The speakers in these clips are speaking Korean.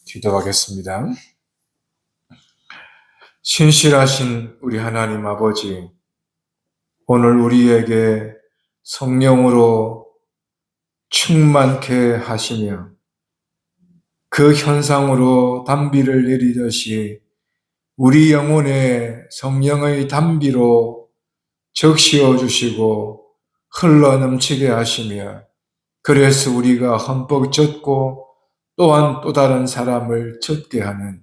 기도하겠습니다. 신실하신 우리 하나님 아버지, 오늘 우리에게 성령으로 충만케 하시며 그 현상으로 단비를 내리듯이 우리 영혼에 성령의 단비로 적시어 주시고 흘러 넘치게 하시며, 그래서 우리가 흠뻑 젖고 또한 또 다른 사람을 젖게 하는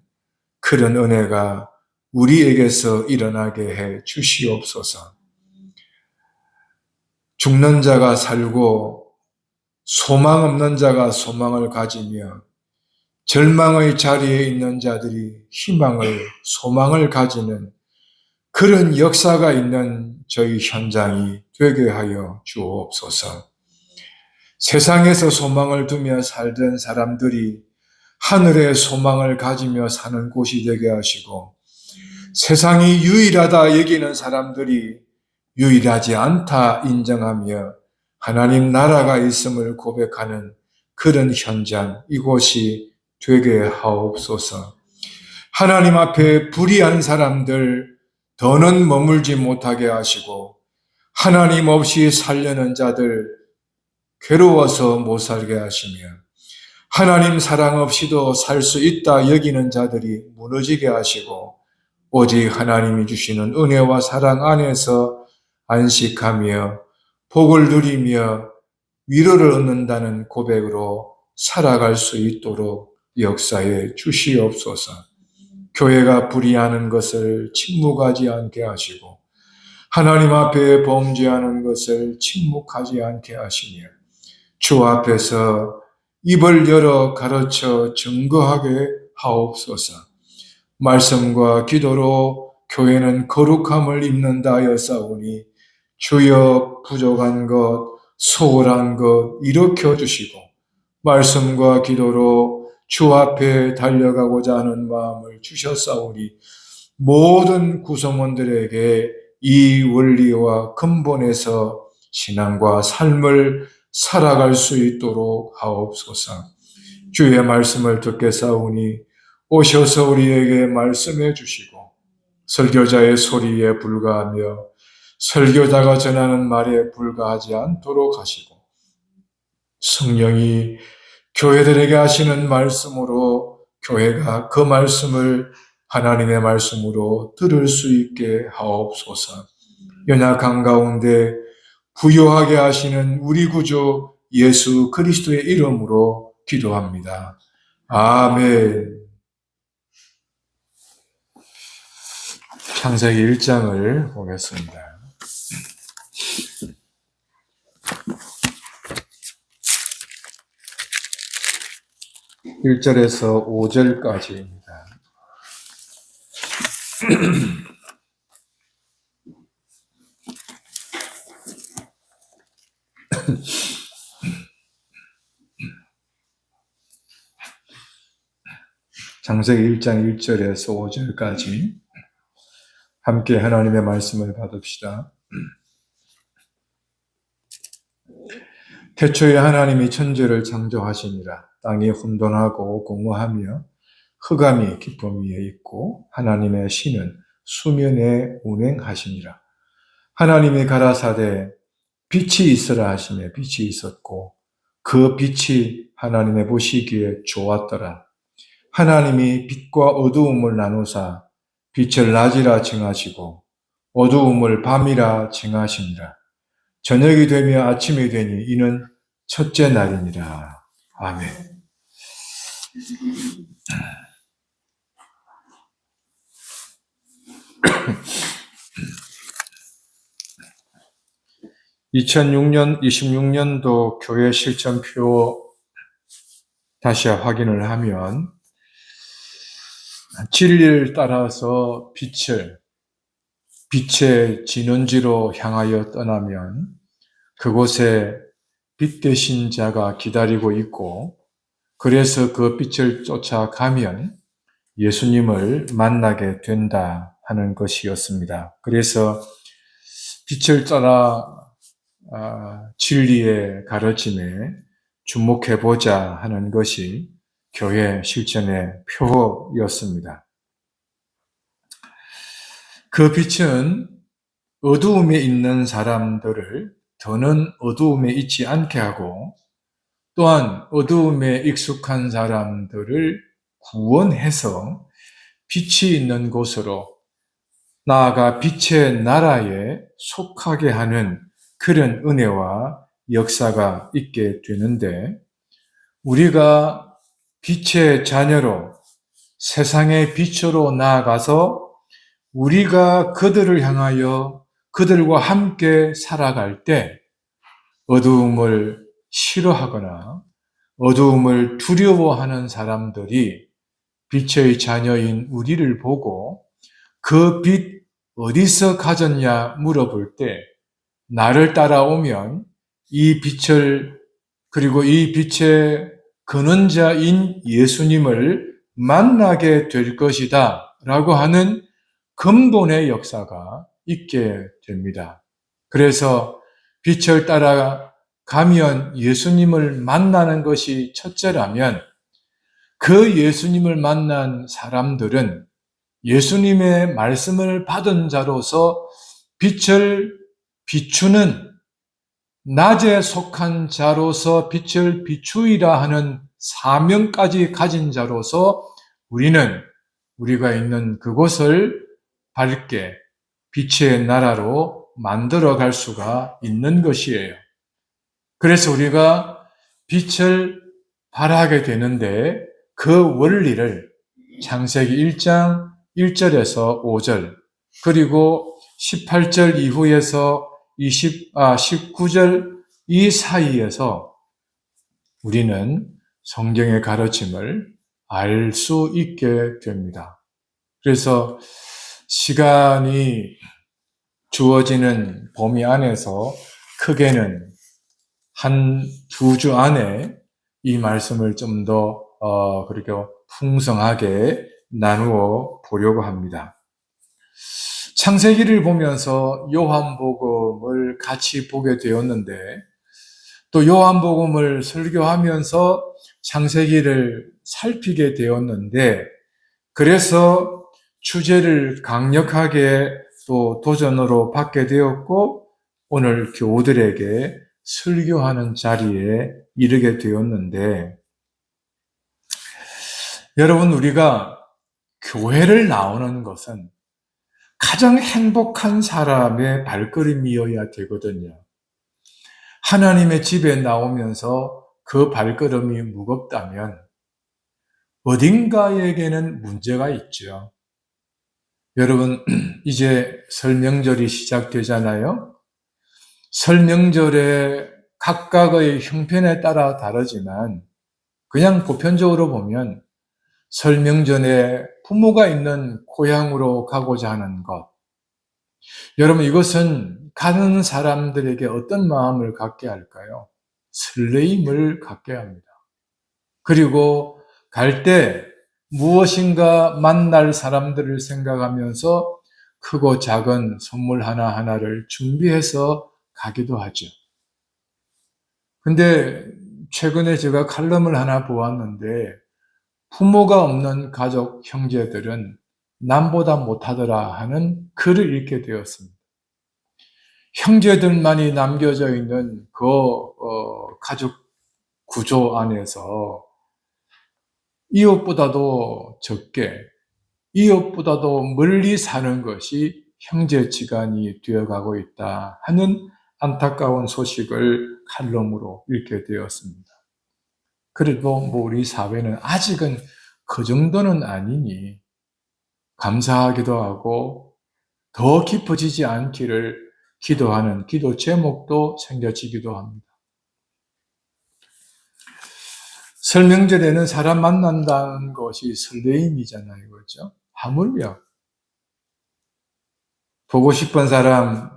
그런 은혜가 우리에게서 일어나게 해 주시옵소서. 죽는 자가 살고 소망 없는 자가 소망을 가지며 절망의 자리에 있는 자들이 희망을, 소망을 가지는 그런 역사가 있는 저희 현장이 되게 하여 주옵소서. 세상에서 소망을 두며 살던 사람들이 하늘의 소망을 가지며 사는 곳이 되게 하시고, 세상이 유일하다 여기는 사람들이 유일하지 않다 인정하며 하나님 나라가 있음을 고백하는 그런 현장, 이곳이 되게 하옵소서. 하나님 앞에 불의한 사람들 더는 머물지 못하게 하시고, 하나님 없이 살려는 자들 괴로워서 못 살게 하시며, 하나님 사랑 없이도 살 수 있다 여기는 자들이 무너지게 하시고, 오직 하나님이 주시는 은혜와 사랑 안에서 안식하며 복을 누리며 위로를 얻는다는 고백으로 살아갈 수 있도록 역사해 주시옵소서. 교회가 불의하는 것을 침묵하지 않게 하시고, 하나님 앞에 범죄하는 것을 침묵하지 않게 하시며, 주 앞에서 입을 열어 가르쳐 증거하게 하옵소서. 말씀과 기도로 교회는 거룩함을 입는다 하였사오니, 주여 부족한 것, 소홀한 것 일으켜 주시고, 말씀과 기도로 주 앞에 달려가고자 하는 마음을 주셨사오니, 모든 구성원들에게 이 원리와 근본에서 신앙과 삶을 살아갈 수 있도록 하옵소서. 주의 말씀을 듣겠사오니 오셔서 우리에게 말씀해 주시고, 설교자의 소리에 불과하며 설교자가 전하는 말에 불과하지 않도록 하시고, 성령이 교회들에게 하시는 말씀으로 교회가 그 말씀을 하나님의 말씀으로 들을 수 있게 하옵소서. 연약한 가운데 부요하게 하시는 우리 구주 예수 그리스도의 이름으로 기도합니다. 아멘. 창세기 1장을 보겠습니다. 1절에서 5절까지입니다. 창세기 1장 1절에서 5절까지 함께 하나님의 말씀을 받읍시다. 태초에 하나님이 천지를 창조하시니라. 땅이 혼돈하고 공허하며 흑암이 깊음 위에 있고, 하나님의 신은 수면에 운행하시니라. 하나님이 가라사대 빛이 있으라 하시며 빛이 있었고, 그 빛이 하나님의 보시기에 좋았더라. 하나님이 빛과 어두움을 나누사 빛을 낮이라 칭하시고 어두움을 밤이라 칭하시니라. 저녁이 되며 아침이 되니 이는 첫째 날이니라. 아멘. 26년도 교회 실천표 다시 확인을 하면, 진리를 따라서 빛의 진원지로 향하여 떠나면 그곳에 빛 되신 자가 기다리고 있고, 그래서 그 빛을 쫓아가면 예수님을 만나게 된다 하는 것이었습니다. 그래서 빛을 따라 진리의 가르침에 주목해보자 하는 것이 교회 실천의 표였습니다. 그 빛은 어두움에 있는 사람들을 더는 어두움에 있지 않게 하고 또한 어두움에 익숙한 사람들을 구원해서 빛이 있는 곳으로 나아가 빛의 나라에 속하게 하는 그런 은혜와 역사가 있게 되는데 우리가 빛의 자녀로 세상의 빛으로 나아가서 우리가 그들을 향하여 그들과 함께 살아갈 때 어두움을 싫어하거나 어두움을 두려워하는 사람들이 빛의 자녀인 우리를 보고 그 빛 어디서 가졌냐 물어볼 때 나를 따라오면 이 빛을 그리고 이 빛의 근원자인 예수님을 만나게 될 것이다 라고 하는 근본의 역사가 있게 됩니다. 그래서 빛을 따라가면 예수님을 만나는 것이 첫째라면 그 예수님을 만난 사람들은 예수님의 말씀을 받은 자로서 빛을 비추는 낮에 속한 자로서 빛을 비추이라 하는 사명까지 가진 자로서 우리는 우리가 있는 그곳을 밝게 빛의 나라로 만들어 갈 수가 있는 것이에요. 그래서 우리가 빛을 발하게 되는데 그 원리를 창세기 1장 1절에서 5절 그리고 18절 이후에서 19절 이 사이에서 우리는 성경의 가르침을 알 수 있게 됩니다. 그래서 시간이 주어지는 범위 안에서 크게는 한 2주 안에 이 말씀을 좀 더 그렇게 풍성하게 나누어 보려고 합니다. 창세기를 보면서 요한복음을 같이 보게 되었는데 또 요한복음을 설교하면서 창세기를 살피게 되었는데 그래서 주제를 강력하게 또 도전으로 받게 되었고 오늘 교우들에게 설교하는 자리에 이르게 되었는데 여러분 우리가 교회를 나오는 것은 가장 행복한 사람의 발걸음이어야 되거든요. 하나님의 집에 나오면서 그 발걸음이 무겁다면 어딘가에게는 문제가 있죠. 여러분 이제 설 명절이 시작되잖아요. 설 명절에 각각의 형편에 따라 다르지만 그냥 보편적으로 보면 설 명절에 부모가 있는 고향으로 가고자 하는 것. 여러분 이것은 가는 사람들에게 어떤 마음을 갖게 할까요? 설레임을 갖게 합니다. 그리고 갈 때 무엇인가 만날 사람들을 생각하면서 크고 작은 선물 하나하나를 준비해서 가기도 하죠. 근데 최근에 제가 칼럼을 하나 보았는데 부모가 없는 가족 형제들은 남보다 못하더라 하는 글을 읽게 되었습니다. 형제들만이 남겨져 있는 그 가족 구조 안에서 이웃보다도 적게, 이웃보다도 멀리 사는 것이 형제지간이 되어가고 있다 하는 안타까운 소식을 칼럼으로 읽게 되었습니다. 그래도 우리 사회는 아직은 그 정도는 아니니 감사하기도 하고 더 깊어지지 않기를 기도하는 기도 제목도 생겨지기도 합니다. 설 명절에는 사람 만난다는 것이 설레임이잖아요. 그렇죠? 하물며 보고 싶은 사람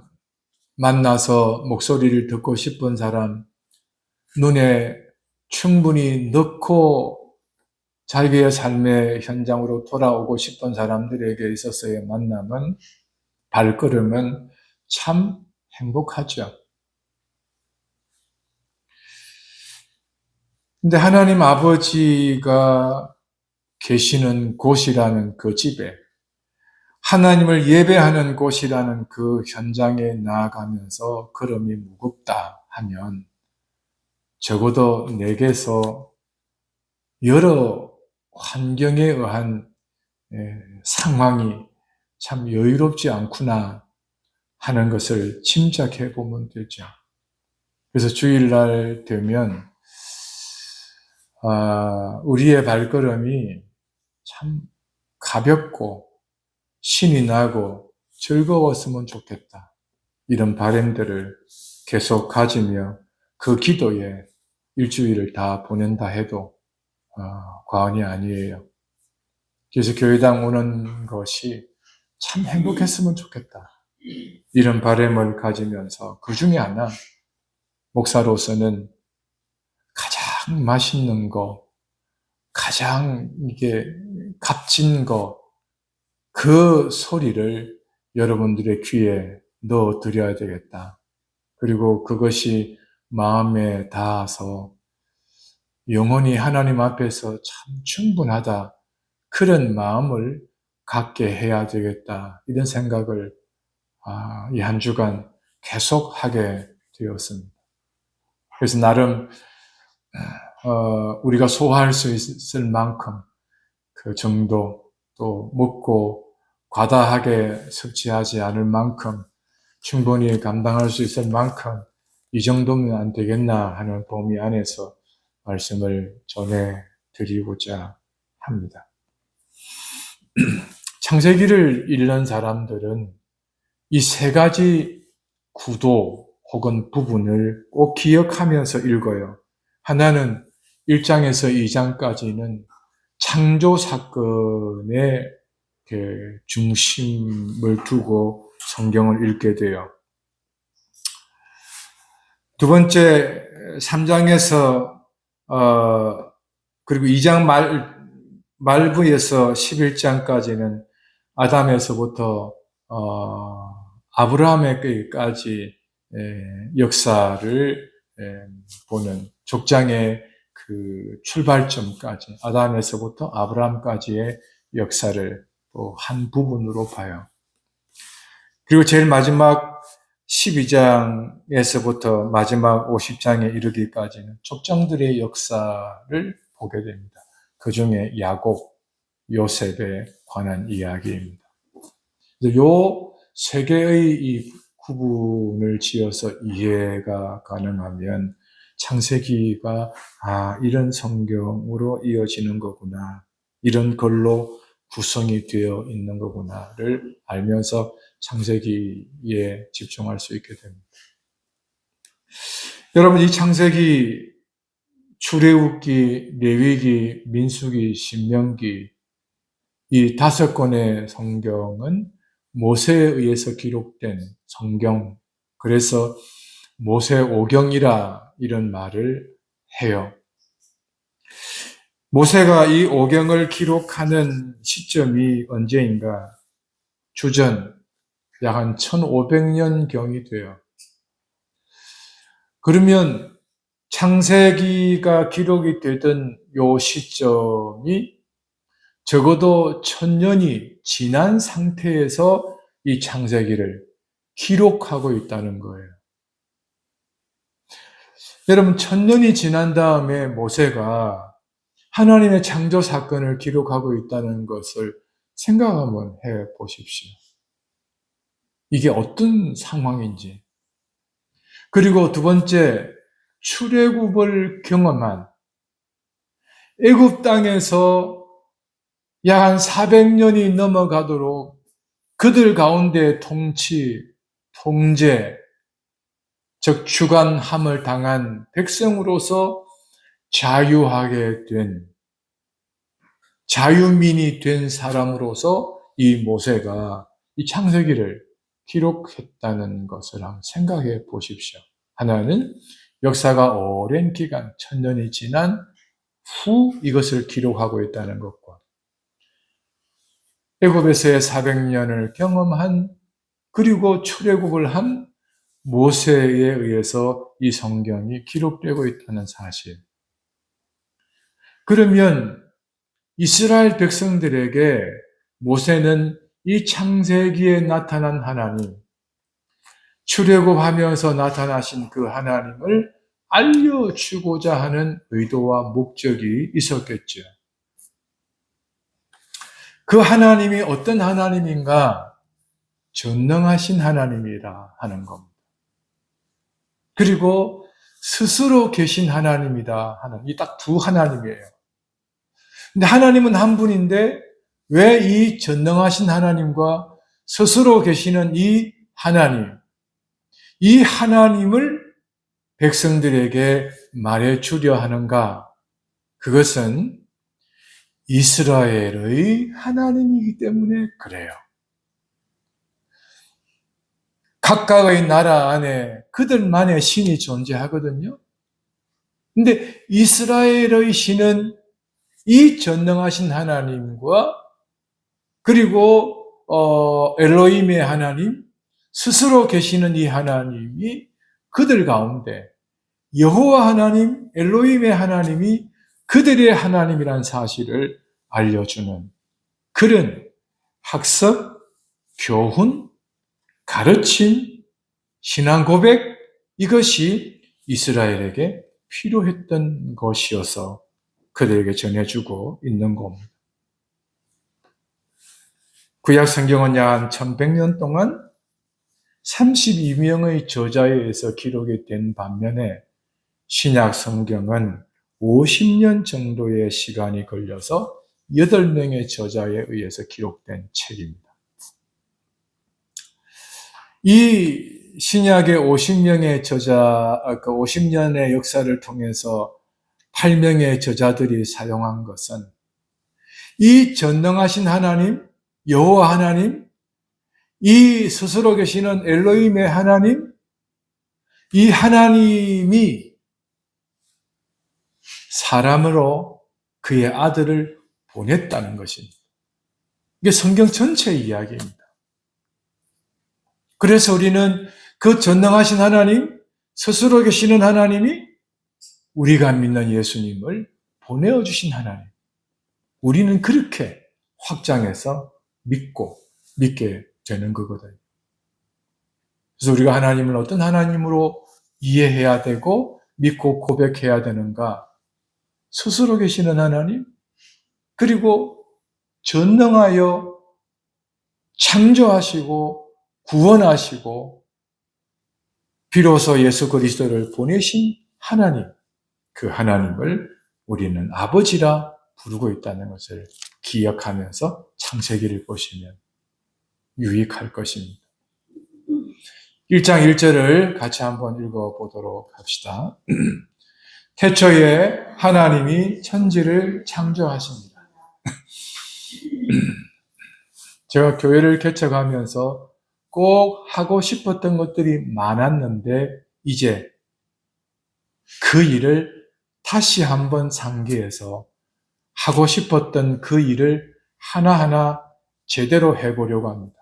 만나서 목소리를 듣고 싶은 사람 눈에 충분히 넣고 자기의 삶의 현장으로 돌아오고 싶은 사람들에게 있어서의 만남은 발걸음은 참 행복하죠. 근데 하나님 아버지가 계시는 곳이라는 그 집에, 하나님을 예배하는 곳이라는 그 현장에 나아가면서 걸음이 무겁다 하면 적어도 내게서 여러 환경에 의한 상황이 참 여유롭지 않구나 하는 것을 짐작해 보면 되죠. 그래서 주일날 되면 우리의 발걸음이 참 가볍고 신이 나고 즐거웠으면 좋겠다. 이런 바람들을 계속 가지며 그 기도에 일주일을 다 보낸다 해도 과언이 아니에요. 그래서 교회당 오는 것이 참 행복했으면 좋겠다. 이런 바람을 가지면서 그 중에 하나, 목사로서는 가장 맛있는 거, 가장 이게 값진 거, 그 소리를 여러분들의 귀에 넣어 드려야 되겠다. 그리고 그것이 마음에 닿아서 영원히 하나님 앞에서 참 충분하다. 그런 마음을 갖게 해야 되겠다. 이런 생각을 이 한 주간 계속 하게 되었습니다. 그래서 나름 우리가 소화할 수 있을 만큼 그 정도, 또 먹고 과다하게 섭취하지 않을 만큼 충분히 감당할 수 있을 만큼 이 정도면 안 되겠나 하는 범위 안에서 말씀을 전해드리고자 합니다. 창세기를 읽는 사람들은 이 세 가지 구도 혹은 부분을 꼭 기억하면서 읽어요. 하나는 1장에서 2장까지는 창조 사건의 중심을 두고 성경을 읽게 돼요. 두 번째 3장에서 그리고 2장 말부에서 11장까지는 아담에서부터 아브라함에게까지 역사를 보는 족장의 그 출발점까지, 아담에서부터 아브라함까지의 역사를 또 한 부분으로 봐요. 그리고 제일 마지막 12장에서부터 마지막 50장에 이르기까지는 족장들의 역사를 보게 됩니다. 그 중에 야곱, 요셉에 관한 이야기입니다. 요 세 개의 이 구분을 지어서 이해가 가능하면 창세기가 이런 성경으로 이어지는 거구나, 이런 걸로 구성이 되어 있는 거구나를 알면서 창세기에 집중할 수 있게 됩니다. 여러분, 이 창세기, 출애굽기, 레위기, 민수기, 신명기, 이 5권의 성경은 모세에 의해서 기록된 성경, 그래서 모세오경이라 이런 말을 해요. 모세가 이 오경을 기록하는 시점이 언제인가? 주전 약 한 1500년경이 돼요. 그러면 창세기가 기록이 되던 요 시점이 적어도 1000년이 지난 상태에서 이 창세기를 기록하고 있다는 거예요. 여러분, 1000년이 지난 다음에 모세가 하나님의 창조 사건을 기록하고 있다는 것을 생각 한번 해 보십시오. 이게 어떤 상황인지. 그리고 두 번째, 출애굽을 경험한 애굽 땅에서 약 한 400년이 넘어가도록 그들 가운데 통제, 즉 주관함을 당한 백성으로서 자유민이 된 사람으로서 이 모세가 이 창세기를 기록했다는 것을 한번 생각해 보십시오. 하나는 역사가 오랜 기간, 1000년이 지난 후 이것을 기록하고 있다는 것과 애굽에서의 400년을 경험한, 그리고 출애굽을 한 모세에 의해서 이 성경이 기록되고 있다는 사실. 그러면 이스라엘 백성들에게 모세는 이 창세기에 나타난 하나님, 출애굽하면서 나타나신 그 하나님을 알려주고자 하는 의도와 목적이 있었겠죠. 그 하나님이 어떤 하나님인가? 전능하신 하나님이라 하는 겁니다. 그리고 스스로 계신 하나님이다 하는 이 딱 두 하나님이에요. 근데 하나님은 한 분인데 왜 이 전능하신 하나님과 스스로 계시는 이 하나님을 백성들에게 말해주려 하는가? 그것은 이스라엘의 하나님이기 때문에 그래요. 각각의 나라 안에 그들만의 신이 존재하거든요. 근데 이스라엘의 신은 이 전능하신 하나님과 그리고 엘로힘의 하나님, 스스로 계시는 이 하나님이 그들 가운데 여호와 하나님, 엘로힘의 하나님이 그들의 하나님이란 사실을 알려주는 그런 학습, 교훈, 가르침, 신앙 고백, 이것이 이스라엘에게 필요했던 것이어서 그들에게 전해주고 있는 겁니다. 구약 성경은 약 1100년 동안 32명의 저자에 의해서 기록이 된 반면에 신약 성경은 50년 정도의 시간이 걸려서 8명의 저자에 의해서 기록된 책입니다. 이 신약의 50명의 저자, 50년의 역사를 통해서 8명의 저자들이 사용한 것은 이 전능하신 하나님, 여호와 하나님, 이 스스로 계시는 엘로힘의 하나님, 이 하나님이 사람으로 그의 아들을 보냈다는 것입니다. 이게 성경 전체의 이야기입니다. 그래서 우리는 그 전능하신 하나님, 스스로 계시는 하나님이 우리가 믿는 예수님을 보내어 주신 하나님. 우리는 그렇게 확장해서 믿게 되는 거거든요. 그래서 우리가 하나님을 어떤 하나님으로 이해해야 되고 믿고 고백해야 되는가? 스스로 계시는 하나님, 그리고 전능하여 창조하시고 구원하시고 비로소 예수 그리스도를 보내신 하나님, 그 하나님을 우리는 아버지라 부르고 있다는 것을 기억하면서 창세기를 보시면 유익할 것입니다. 1장 1절을 같이 한번 읽어보도록 합시다. 태초에 하나님이 천지를 창조하십니다. 제가 교회를 개척하면서 꼭 하고 싶었던 것들이 많았는데 이제 그 일을 다시 한번 상기해서 하고 싶었던 그 일을 하나하나 제대로 해보려고 합니다.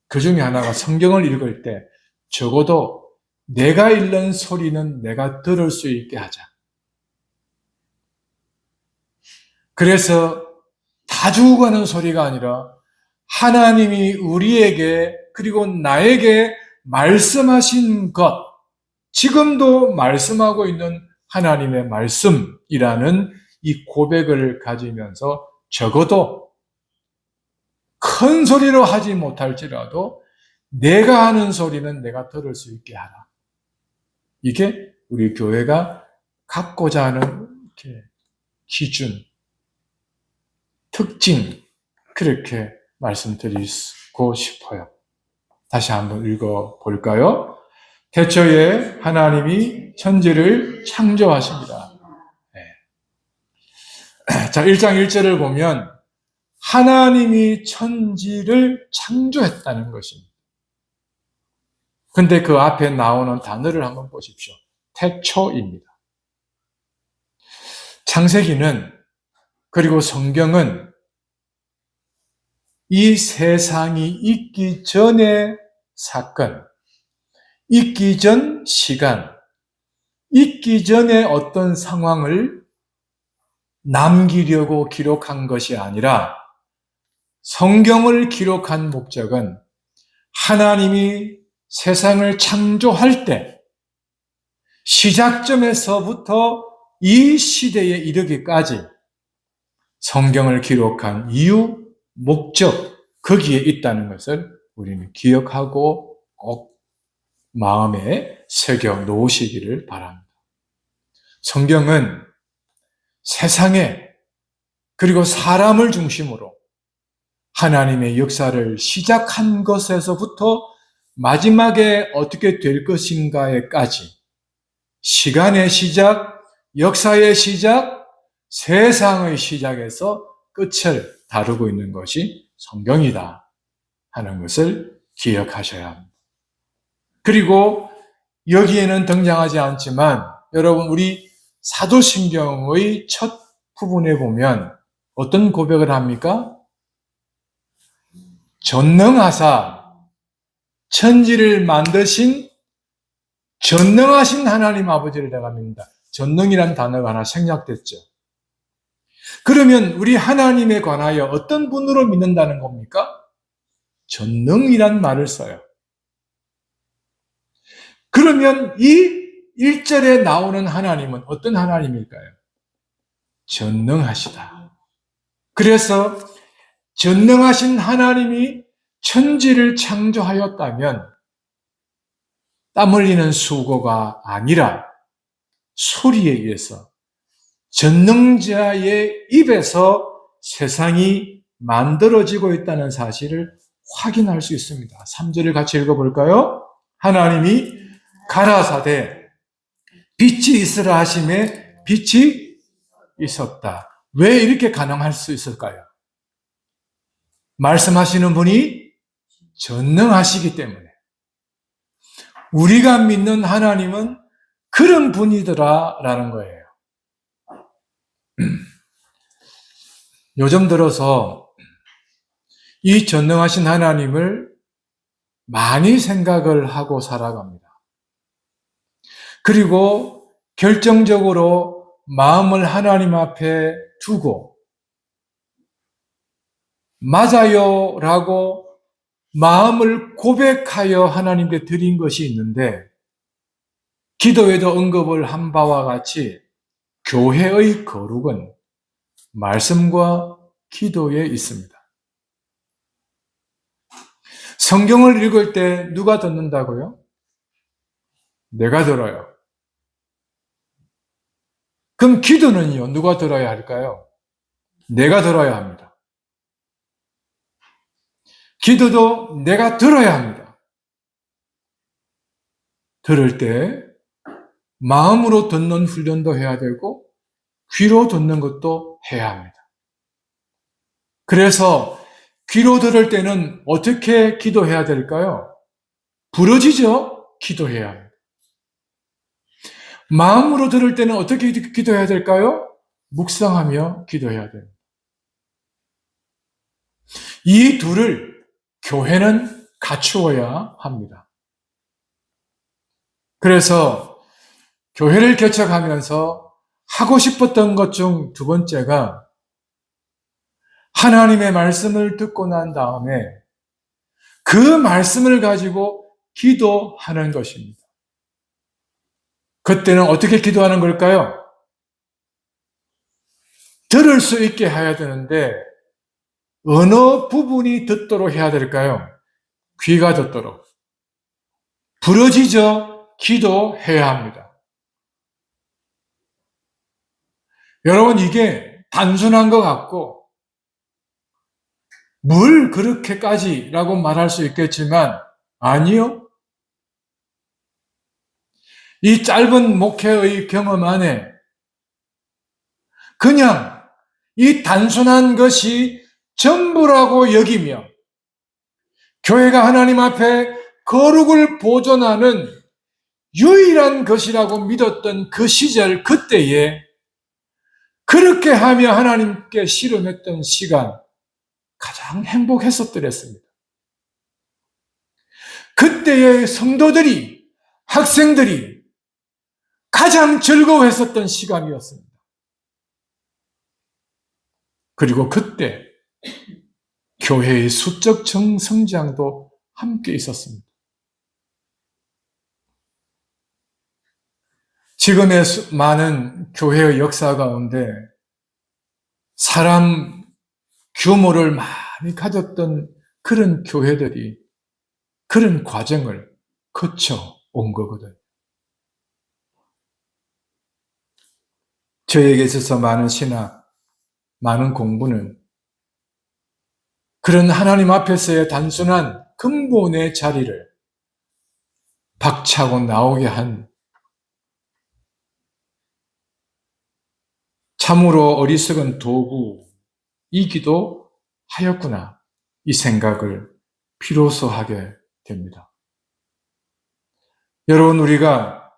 그 중에 하나가 성경을 읽을 때 적어도 내가 읽는 소리는 내가 들을 수 있게 하자. 그래서 다 죽어가는 소리가 아니라 하나님이 우리에게 그리고 나에게 말씀하신 것, 지금도 말씀하고 있는 하나님의 말씀이라는 이 고백을 가지면서 적어도 큰 소리로 하지 못할지라도 내가 하는 소리는 내가 들을 수 있게 하라. 이게 우리 교회가 갖고자 하는 기준, 특징, 그렇게 말씀드리고 싶어요. 다시 한번 읽어볼까요? 태초에 하나님이 천지를 창조하십니다. 네. 자, 1장 1절을 보면 하나님이 천지를 창조했다는 것입니다. 근데 그 앞에 나오는 단어를 한번 보십시오. 태초입니다. 창세기는 그리고 성경은 이 세상이 있기 전의 사건, 있기 전 시간, 있기 전의 어떤 상황을 남기려고 기록한 것이 아니라 성경을 기록한 목적은 하나님이 세상을 창조할 때 시작점에서부터 이 시대에 이르기까지 성경을 기록한 이유, 목적, 거기에 있다는 것을 우리는 기억하고 꼭 마음에 새겨 놓으시기를 바랍니다. 성경은 세상에 그리고 사람을 중심으로 하나님의 역사를 시작한 것에서부터 마지막에 어떻게 될 것인가에까지 시간의 시작, 역사의 시작, 세상의 시작에서 끝을 다루고 있는 것이 성경이다 하는 것을 기억하셔야 합니다. 그리고 여기에는 등장하지 않지만 여러분 우리 사도신경의 첫 부분에 보면 어떤 고백을 합니까? 전능하사 천지를 만드신 전능하신 하나님 아버지를 내가 믿는다. 전능이란 단어가 하나 생략됐죠. 그러면 우리 하나님에 관하여 어떤 분으로 믿는다는 겁니까? 전능이란 말을 써요. 그러면 이 1절에 나오는 하나님은 어떤 하나님일까요? 전능하시다. 그래서 전능하신 하나님이 천지를 창조하였다면 땀 흘리는 수고가 아니라 소리에 의해서 전능자의 입에서 세상이 만들어지고 있다는 사실을 확인할 수 있습니다. 3절을 같이 읽어볼까요? 하나님이 가라사대 빛이 있으라 하심에 빛이 있었다. 왜 이렇게 가능할 수 있을까요? 말씀하시는 분이 전능하시기 때문에. 우리가 믿는 하나님은 그런 분이더라라는 거예요. 요즘 들어서 이 전능하신 하나님을 많이 생각을 하고 살아갑니다. 그리고 결정적으로 마음을 하나님 앞에 두고 맞아요 라고 마음을 고백하여 하나님께 드린 것이 있는데 기도에도 언급을 한 바와 같이 교회의 거룩은 말씀과 기도에 있습니다. 성경을 읽을 때 누가 듣는다고요? 내가 들어요. 그럼 기도는요? 누가 들어야 할까요? 내가 들어야 합니다. 기도도 내가 들어야 합니다. 들을 때 마음으로 듣는 훈련도 해야 되고 귀로 듣는 것도 해야 합니다. 그래서 귀로 들을 때는 어떻게 기도해야 될까요? 부러지죠? 기도해야 합니다. 마음으로 들을 때는 어떻게 기도해야 될까요? 묵상하며 기도해야 됩니다. 이 둘을 교회는 갖추어야 합니다. 그래서 교회를 개척하면서 하고 싶었던 것 중 두 번째가 하나님의 말씀을 듣고 난 다음에 그 말씀을 가지고 기도하는 것입니다. 그때는 어떻게 기도하는 걸까요? 들을 수 있게 해야 되는데 어느 부분이 듣도록 해야 될까요? 귀가 듣도록. 부러지죠? 기도해야 합니다. 여러분 이게 단순한 것 같고 뭘 그렇게까지라고 말할 수 있겠지만 아니요. 이 짧은 목회의 경험 안에 그냥 이 단순한 것이 전부라고 여기며 교회가 하나님 앞에 거룩을 보존하는 유일한 것이라고 믿었던 그 시절 그때에 그렇게 하며 하나님께 실험했던 시간 가장 행복했었더랬습니다. 그때의 성도들이 학생들이 가장 즐거워했었던 시간이었습니다. 그리고 그때 교회의 수적 성장도 함께 있었습니다. 지금의 많은 교회의 역사 가운데 사람 규모를 많이 가졌던 그런 교회들이 그런 과정을 거쳐온 거거든요. 저에게 있어서 많은 신학, 많은 공부는 그런 하나님 앞에서의 단순한 근본의 자리를 박차고 나오게 한 참으로 어리석은 도구이기도 하였구나, 이 생각을 비로소 하게 됩니다. 여러분, 우리가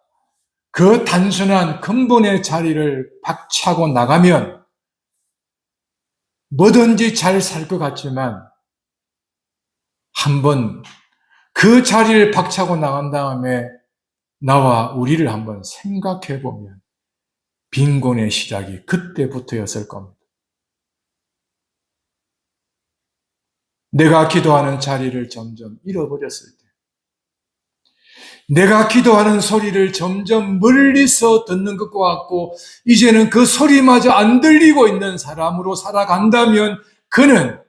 그 단순한 근본의 자리를 박차고 나가면 뭐든지 잘 살 것 같지만 한번 그 자리를 박차고 나간 다음에 나와 우리를 한번 생각해 보면 빈곤의 시작이 그때부터였을 겁니다. 내가 기도하는 자리를 점점 잃어버렸을 때, 내가 기도하는 소리를 점점 멀리서 듣는 것과 같고 이제는 그 소리마저 안 들리고 있는 사람으로 살아간다면 그는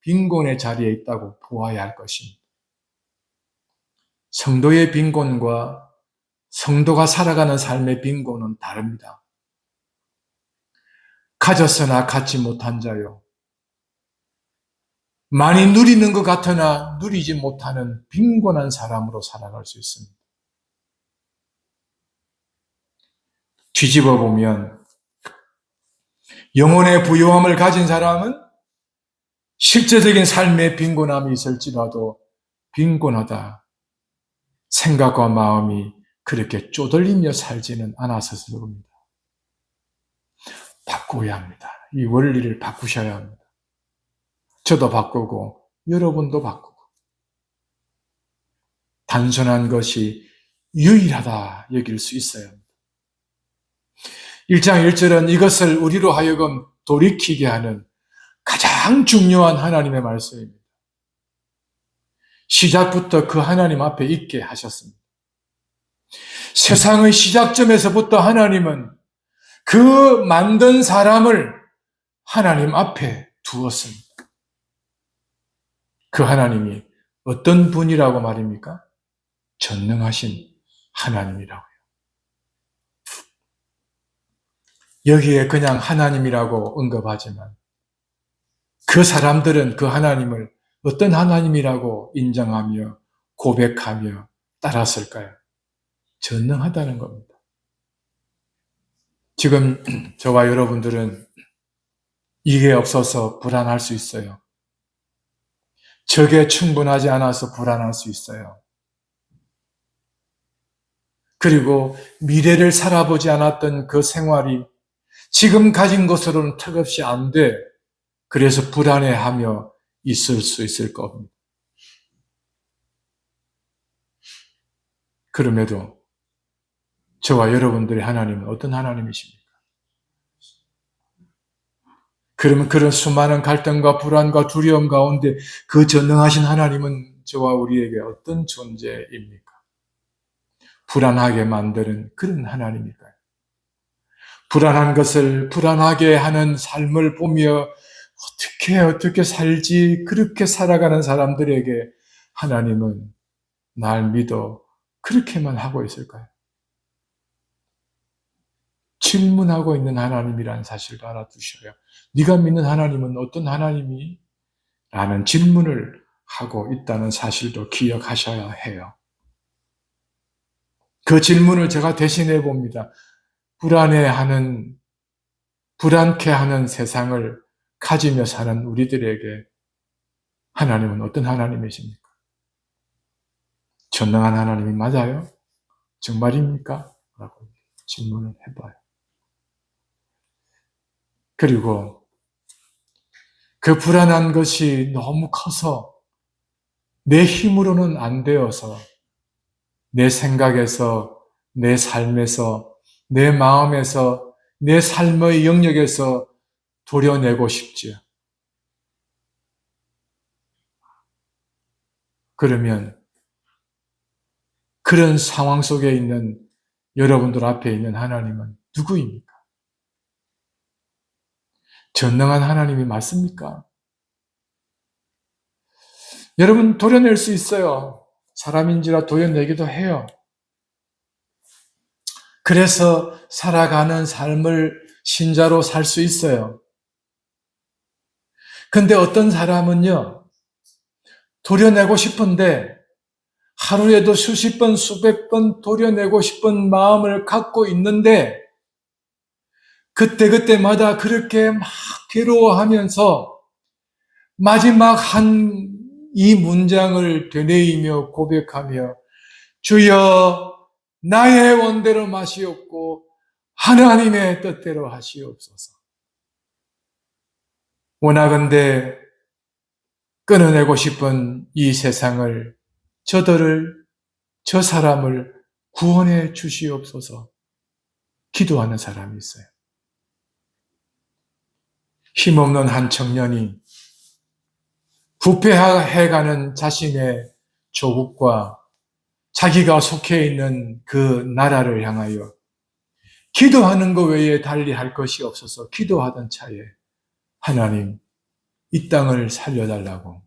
빈곤의 자리에 있다고 보아야 할 것입니다. 성도의 빈곤과 성도가 살아가는 삶의 빈곤은 다릅니다. 가졌으나 갖지 못한 자요, 많이 누리는 것 같으나 누리지 못하는 빈곤한 사람으로 살아갈 수 있습니다. 뒤집어 보면 영혼의 부유함을 가진 사람은 실제적인 삶의 빈곤함이 있을지라도 빈곤하다 생각과 마음이 그렇게 쪼들리며 살지는 않았을 겁니다. 바꿔야 합니다. 이 원리를 바꾸셔야 합니다. 저도 바꾸고 여러분도 바꾸고, 단순한 것이 유일하다 여길 수 있어야 합니다. 1장 1절은 이것을 우리로 하여금 돌이키게 하는 가장 중요한 하나님의 말씀입니다. 시작부터 그 하나님 앞에 있게 하셨습니다. 세상의 시작점에서부터 하나님은 그 만든 사람을 하나님 앞에 두었습니다. 그 하나님이 어떤 분이라고 말입니까? 전능하신 하나님이라고요. 여기에 그냥 하나님이라고 언급하지만 그 사람들은 그 하나님을 어떤 하나님이라고 인정하며 고백하며 따랐을까요? 전능하다는 겁니다. 지금 저와 여러분들은 이게 없어서 불안할 수 있어요. 저게 충분하지 않아서 불안할 수 있어요. 그리고 미래를 살아보지 않았던 그 생활이 지금 가진 것으로는 턱없이 안 돼. 그래서 불안해하며 있을 수 있을 겁니다. 그럼에도 저와 여러분들의 하나님은 어떤 하나님이십니까? 그러면 그런 수많은 갈등과 불안과 두려움 가운데 그 전능하신 하나님은 저와 우리에게 어떤 존재입니까? 불안하게 만드는 그런 하나님일까요? 불안한 것을 불안하게 하는 삶을 보며 어떻게 살지, 그렇게 살아가는 사람들에게 하나님은 날 믿어 그렇게만 하고 있을까요? 질문하고 있는 하나님이라는 사실도 알아두셔야, 네가 믿는 하나님은 어떤 하나님이? 라는 질문을 하고 있다는 사실도 기억하셔야 해요. 그 질문을 제가 대신해 봅니다. 불안케 하는 세상을 가지며 사는 우리들에게 하나님은 어떤 하나님이십니까? 전능한 하나님이 맞아요? 정말입니까? 라고 질문을 해봐요. 그리고 그 불안한 것이 너무 커서 내 힘으로는 안 되어서 내 생각에서, 내 삶에서, 내 마음에서, 내 삶의 영역에서 도려내고 싶지요. 그러면 그런 상황 속에 있는 여러분들 앞에 있는 하나님은 누구입니까? 전능한 하나님이 맞습니까? 여러분, 도려낼 수 있어요. 사람인지라 도려내기도 해요. 그래서 살아가는 삶을 신자로 살 수 있어요. 근데 어떤 사람은요, 도려내고 싶은데 하루에도 수십 번, 수백 번 도려내고 싶은 마음을 갖고 있는데 그때그때마다 그렇게 막 괴로워하면서 마지막 이 문장을 되뇌이며 고백하며 주여 나의 원대로 마시옵고 하나님의 뜻대로 하시옵소서. 원하건대 끊어내고 싶은 이 세상을 저 사람을 구원해 주시옵소서 기도하는 사람이 있어요. 힘없는 한 청년이 부패해가는 자신의 조국과 자기가 속해 있는 그 나라를 향하여 기도하는 것 외에 달리 할 것이 없어서 기도하던 차에 하나님, 이 땅을 살려달라고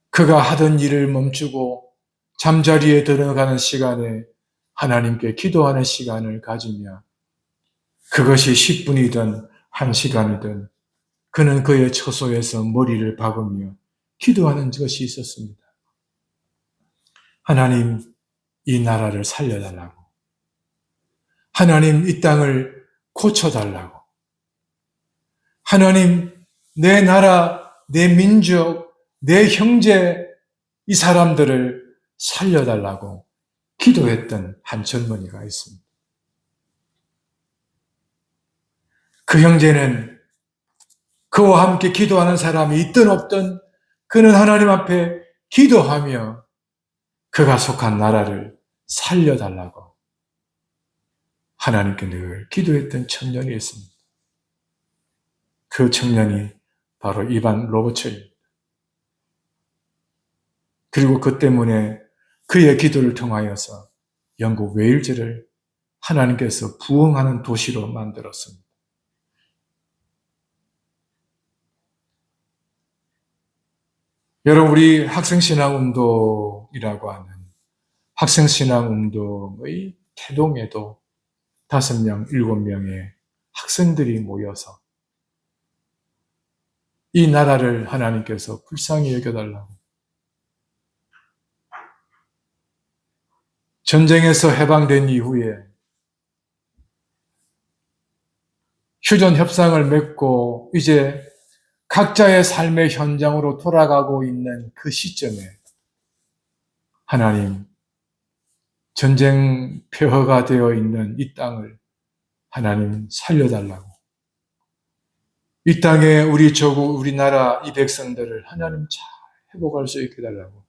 그가 하던 일을 멈추고 잠자리에 들어가는 시간에 하나님께 기도하는 시간을 가지며 그것이 10분이든 1시간이든 그는 그의 처소에서 머리를 박으며 기도하는 것이 있었습니다. 하나님, 이 나라를 살려달라고. 하나님, 이 땅을 고쳐달라고. 하나님, 내 나라, 내 민족, 내 형제, 이 사람들을 살려달라고 기도했던 한 젊은이가 있습니다. 그 형제는 그와 함께 기도하는 사람이 있든 없든 그는 하나님 앞에 기도하며 그가 속한 나라를 살려달라고 하나님께 늘 기도했던 청년이 있습니다. 그 청년이 바로 이반 로버츠입니다. 그리고 그 때문에 그의 기도를 통하여서 영국 웨일즈를 하나님께서 부흥하는 도시로 만들었습니다. 여러분, 우리 학생신앙운동이라고 하는 학생신앙운동의 태동에도 5명, 7명의 학생들이 모여서 이 나라를 하나님께서 불쌍히 여겨달라고 전쟁에서 해방된 이후에 휴전 협상을 맺고 이제 각자의 삶의 현장으로 돌아가고 있는 그 시점에 하나님, 전쟁 폐허가 되어 있는 이 땅을 하나님 살려달라고 이 땅에 우리 조국, 우리나라 이 백성들을 하나님 잘 회복할 수 있게 해달라고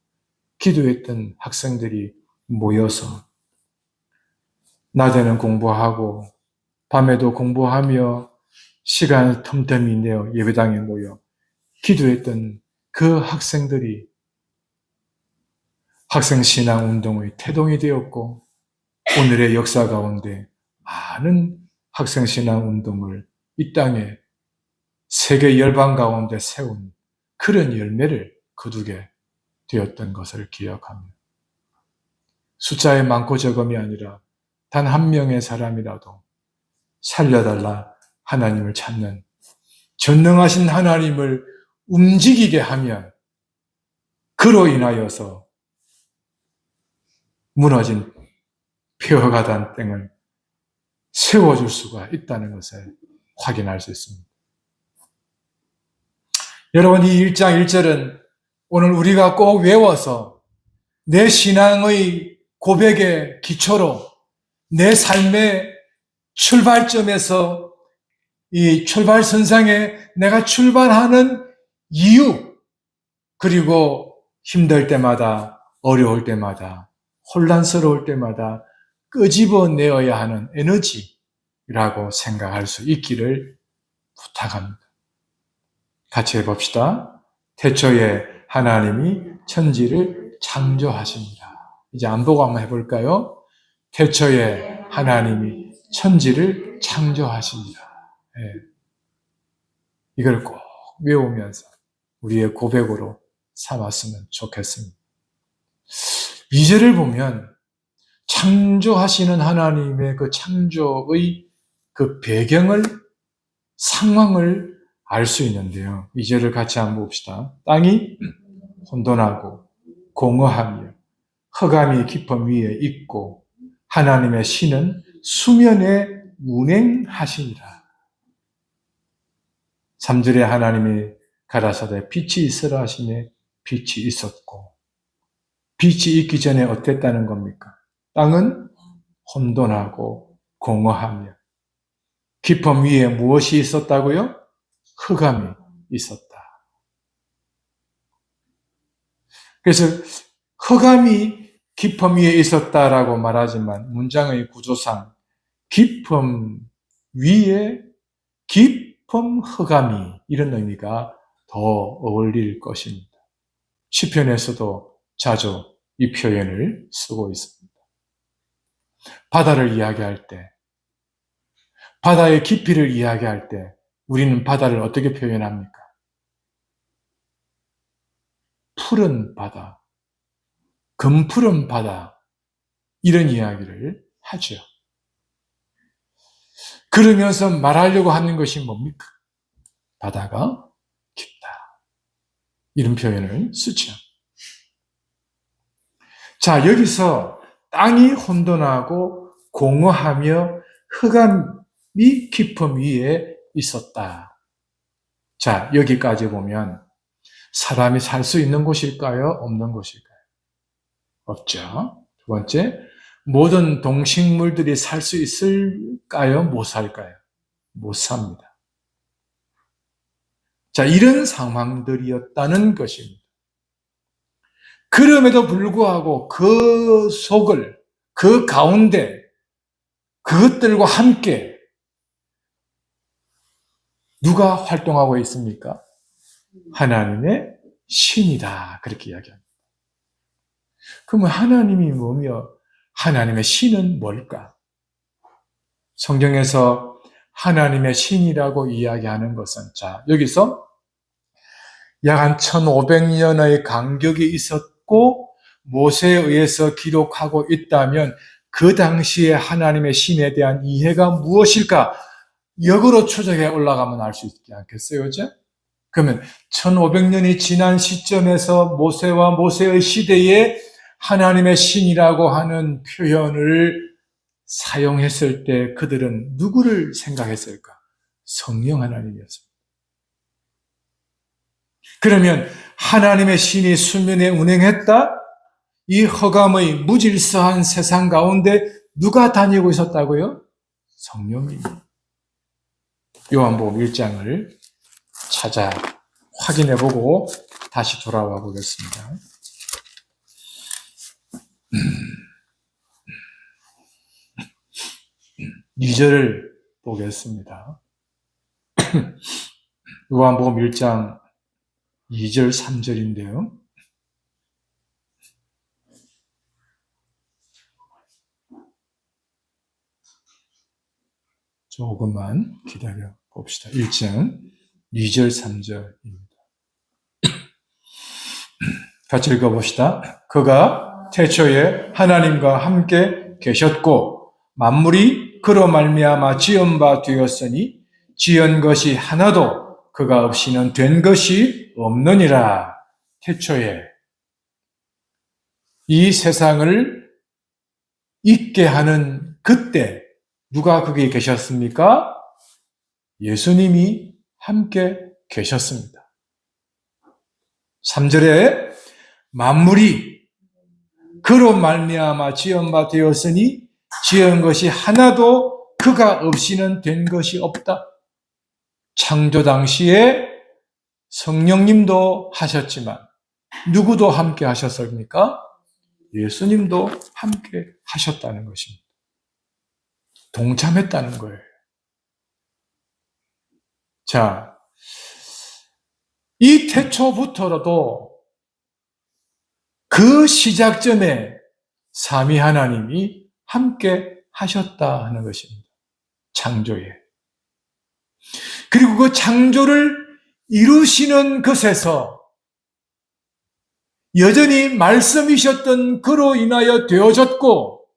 기도했던 학생들이 모여서 낮에는 공부하고 밤에도 공부하며 시간을 틈틈이 내어 예배당에 모여 기도했던 그 학생들이 학생신앙운동의 태동이 되었고 오늘의 역사 가운데 많은 학생신앙운동을 이 땅에 세계 열방 가운데 세운 그런 열매를 거두게 되었던 것을 기억합니다. 숫자의 많고 적음이 아니라 단 한 명의 사람이라도 살려달라 하나님을 찾는 전능하신 하나님을 움직이게 하면 그로 인하여서 무너진 폐허가 된 땅을 세워줄 수가 있다는 것을 확인할 수 있습니다. 여러분, 이 1장 1절은 오늘 우리가 꼭 외워서 내 신앙의 고백의 기초로 내 삶의 출발점에서 이 출발선상에 내가 출발하는 이유, 그리고 힘들 때마다, 어려울 때마다, 혼란스러울 때마다 끄집어내어야 하는 에너지라고 생각할 수 있기를 부탁합니다. 같이 해봅시다. 태초에 하나님이 천지를 창조하십니다. 이제 안 보고 한번 해볼까요? 태초에 하나님이 천지를 창조하십니다. 네. 이걸 꼭 외우면서 우리의 고백으로 삼았으면 좋겠습니다. 2절을 보면 창조하시는 하나님의 그 창조의 그 배경을, 상황을 알 수 있는데요. 2절을 같이 한번 봅시다. 땅이 혼돈하고 공허하며 흑암이 깊음 위에 있고 하나님의 신은 수면에 운행하시니라. 3절에 하나님이 가라사대 빛이 있으라 하시니 빛이 있었고, 빛이 있기 전에 어땠다는 겁니까? 땅은 혼돈하고 공허하며 깊음 위에 무엇이 있었다고요? 흑암이 있었다. 그래서 흑암이 깊음 위에 있었다라고 말하지만 문장의 구조상 깊음 위에 깊음 흑암이, 이런 의미가 더 어울릴 것입니다. 시편에서도 자주 이 표현을 쓰고 있습니다. 바다를 이야기할 때, 바다의 깊이를 이야기할 때 우리는 바다를 어떻게 표현합니까? 푸른 바다, 금푸른 바다, 이런 이야기를 하죠. 그러면서 말하려고 하는 것이 뭡니까? 바다가 깊다, 이런 표현을 쓰죠. 자, 여기서 땅이 혼돈하고 공허하며 흑암이 깊음 위에 있었다. 자, 여기까지 보면 사람이 살 수 있는 곳일까요? 없는 곳일까요? 없죠. 두 번째, 모든 동식물들이 살 수 있을까요? 못 살까요? 못 삽니다. 자, 이런 상황들이었다는 것입니다. 그럼에도 불구하고 그 속을, 그 가운데 그것들과 함께 누가 활동하고 있습니까? 하나님의 신이다, 그렇게 이야기합니다. 그러면 하나님이 뭐며 하나님의 신은 뭘까? 성경에서 하나님의 신이라고 이야기하는 것은, 자, 여기서 약 한 1500년의 간격이 있었고 모세에 의해서 기록하고 있다면 그 당시에 하나님의 신에 대한 이해가 무엇일까? 역으로 추적해 올라가면 알 수 있지 않겠어요? 그죠? 그러면 1500년이 지난 시점에서 모세와 모세의 시대에 하나님의 신이라고 하는 표현을 사용했을 때 그들은 누구를 생각했을까? 성령 하나님이었습니다. 그러면 하나님의 신이 수면에 운행했다? 이 허감의 무질서한 세상 가운데 누가 다니고 있었다고요? 성령님. 요한복음 1장을 찾아 확인해보고 다시 돌아와 보겠습니다. 2절을 보겠습니다. 요한복음 1장 2절, 3절인데요. 조금만 기다려 봅시다. 1장 2절, 3절입니다. 같이 읽어봅시다. 그가 태초에 하나님과 함께 계셨고 만물이 그로 말미암아 지은 바 되었으니 지은 것이 하나도 그가 없이는 된 것이 없느니라. 태초에 이 세상을 있게 하는 그때 누가 거기에 계셨습니까? 예수님이 함께 계셨습니다. 3절에 만물이 그로 말미암아 지은 바 되었으니 지은 것이 하나도 그가 없이는 된 것이 없다. 창조 당시에 성령님도 하셨지만 누구도 함께 하셨습니까? 예수님도 함께 하셨다는 것입니다. 동참했다는 거예요. 자, 이 태초부터라도 그 시작점에 삼위 하나님이 함께 하셨다 하는 것입니다. 창조에. 그리고 그 창조를 이루시는 것에서 여전히 말씀이셨던 그로 인하여 되어졌고,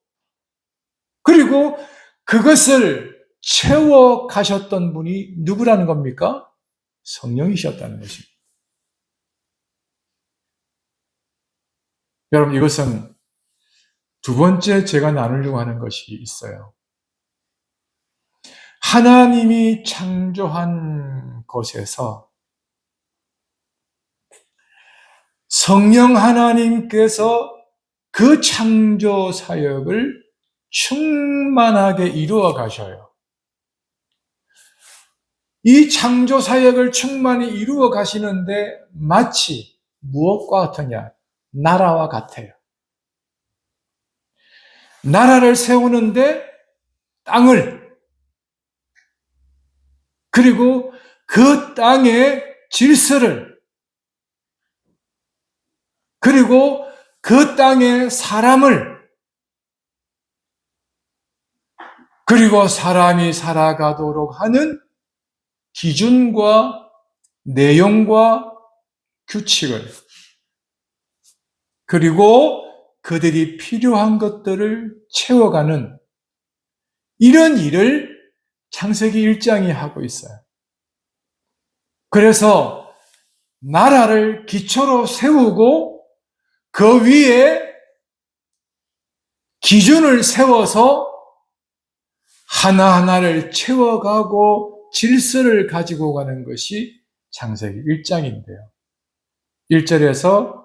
그리고 그것을 채워 가셨던 분이 누구라는 겁니까? 성령이셨다는 것입니다. 여러분, 이것은 두 번째 제가 나누려고 하는 것이 있어요. 하나님이 창조한 것에서 성령 하나님께서 그 창조 사역을 충만하게 이루어 가셔요. 이 창조 사역을 충만히 이루어 가시는데 마치 무엇과 같으냐? 나라와 같아요. 나라를 세우는데 땅을, 그리고 그 땅의 질서를, 그리고 그 땅의 사람을, 그리고 사람이 살아가도록 하는 기준과 내용과 규칙을, 그리고 그들이 필요한 것들을 채워가는 이런 일을 창세기 1장이 하고 있어요. 그래서 나라를 기초로 세우고 그 위에 기준을 세워서 하나하나를 채워가고 질서를 가지고 가는 것이 창세기 1장인데요. 1절에서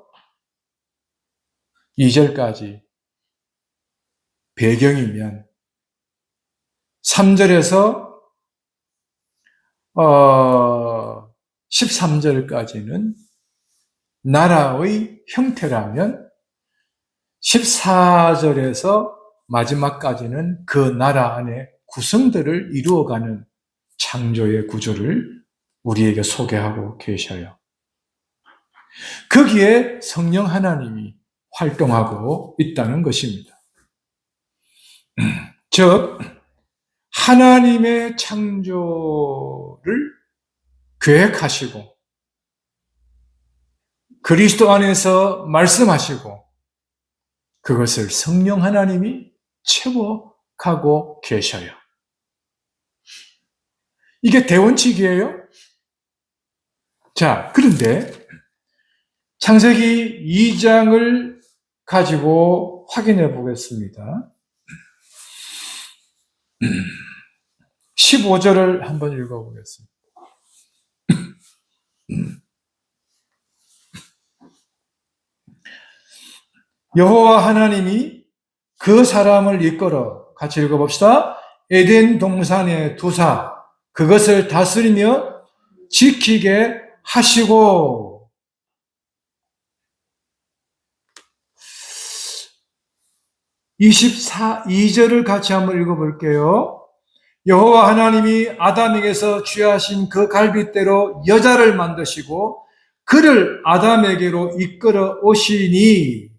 2절까지 배경이면 3절에서 13절까지는 나라의 형태라면 14절에서 마지막까지는 그 나라 안에 구성들을 이루어가는 창조의 구조를 우리에게 소개하고 계셔요. 거기에 성령 하나님이 활동하고 있다는 것입니다. 즉, 하나님의 창조를 계획하시고 그리스도 안에서 말씀하시고 그것을 성령 하나님이 채워가고 계셔요. 이게 대원칙이에요. 자, 그런데 창세기 2장을 가지고 확인해 보겠습니다. 15절을 한번 읽어보겠습니다. 여호와 하나님이 그 사람을 이끌어, 같이 읽어봅시다. 에덴 동산에 두사 그것을 다스리며 지키게 하시고. 2절을 같이 한번 읽어볼게요. 여호와 하나님이 아담에게서 취하신 그 갈빗대로 여자를 만드시고 그를 아담에게로 이끌어 오시니.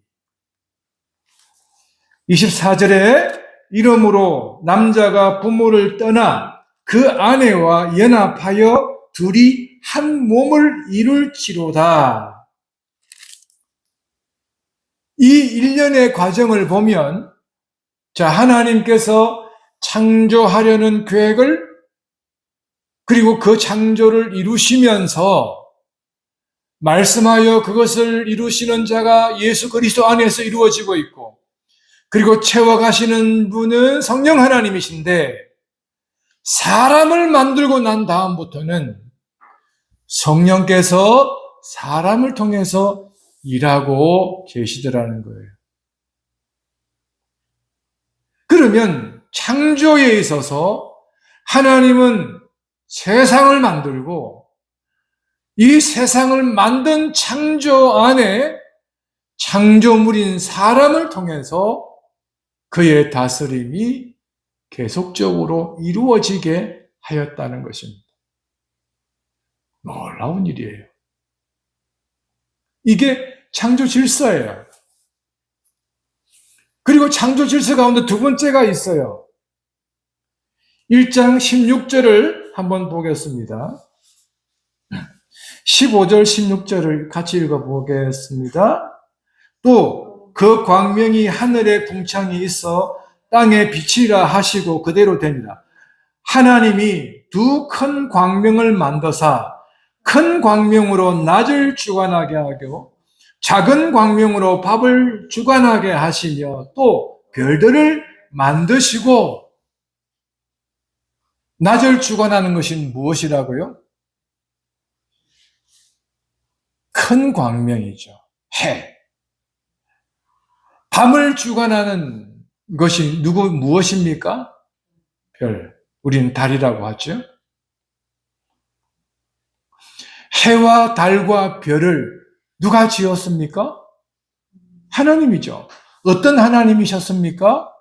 24절에 이러므로 남자가 부모를 떠나 그 아내와 연합하여 둘이 한 몸을 이룰지로다. 이 일련의 과정을 보면, 자, 하나님께서 창조하려는 계획을, 그리고 그 창조를 이루시면서 말씀하여 그것을 이루시는 자가 예수 그리스도 안에서 이루어지고 있고, 그리고 채워가시는 분은 성령 하나님이신데, 사람을 만들고 난 다음부터는 성령께서 사람을 통해서 일하고 계시더라는 거예요. 그러면 창조에 있어서 하나님은 세상을 만들고 이 세상을 만든 창조 안에 창조물인 사람을 통해서 그의 다스림이 계속적으로 이루어지게 하였다는 것입니다. 놀라운 일이에요. 이게 창조 질서예요. 그리고 창조 질서 가운데 두 번째가 있어요. 1장 16절을 한번 보겠습니다. 15절, 16절을 같이 읽어보겠습니다. 또 그 광명이 하늘에 궁창이 있어 땅에 빛이라 하시고 그대로 됩니다. 하나님이 두 큰 광명을 만드사 큰 광명으로 낮을 주관하게 하고 작은 광명으로 밤을 주관하게 하시며 또 별들을 만드시고 낮을 주관하는 것이 무엇이라고요? 큰 광명이죠. 해. 밤을 주관하는 것이 무엇입니까? 별. 우리는 달이라고 하죠. 해와 달과 별을 누가 지었습니까? 하나님이죠. 어떤 하나님이셨습니까?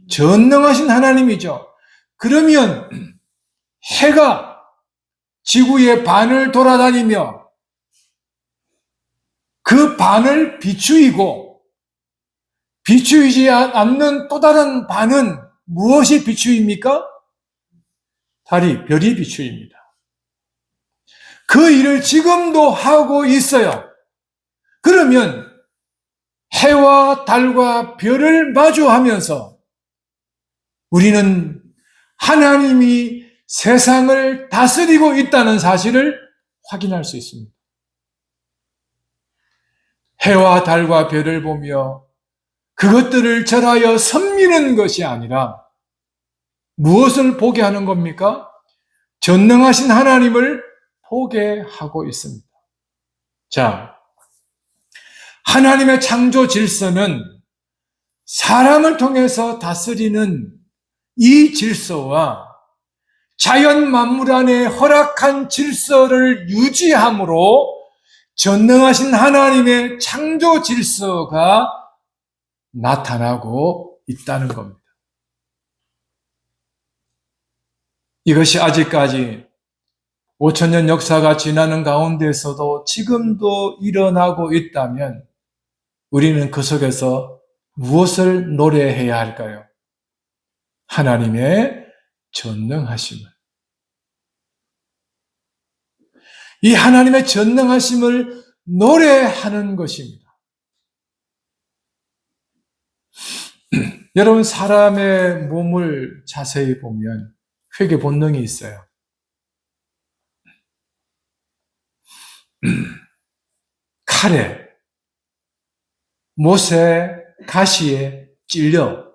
전능하신 하나님이죠. 그러면 해가 지구의 반을 돌아다니며 그 반을 비추이고 비추이지 않는 또 다른 반은 무엇이 비추입니까? 달이, 별이 비추입니다. 그 일을 지금도 하고 있어요. 그러면 해와 달과 별을 마주하면서 우리는 하나님이 세상을 다스리고 있다는 사실을 확인할 수 있습니다. 해와 달과 별을 보며 그것들을 절하여 섬기는 것이 아니라 무엇을 보게 하는 겁니까? 전능하신 하나님을 보게 하고 있습니다. 자, 하나님의 창조 질서는 사람을 통해서 다스리는 이 질서와 자연 만물 안에 허락한 질서를 유지함으로 전능하신 하나님의 창조 질서가 나타나고 있다는 겁니다. 이것이 아직까지 5,000년 역사가 지나는 가운데서도 지금도 일어나고 있다면 우리는 그 속에서 무엇을 노래해야 할까요? 하나님의 전능하심을. 이 하나님의 전능하심을 노래하는 것입니다. 여러분, 사람의 몸을 자세히 보면 회개 본능이 있어요. 칼에, 못에, 가시에 찔려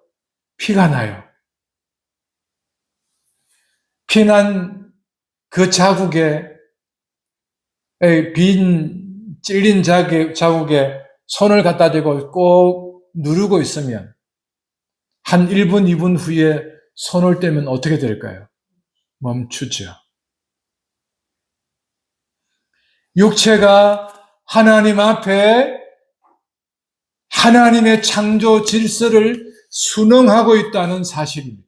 피가 나요. 피난 그 자국에, 찔린 자국에 손을 갖다 대고 꼭 누르고 있으면 한 1분, 2분 후에 손을 떼면 어떻게 될까요? 멈추죠. 육체가 하나님 앞에 하나님의 창조 질서를 순응하고 있다는 사실입니다.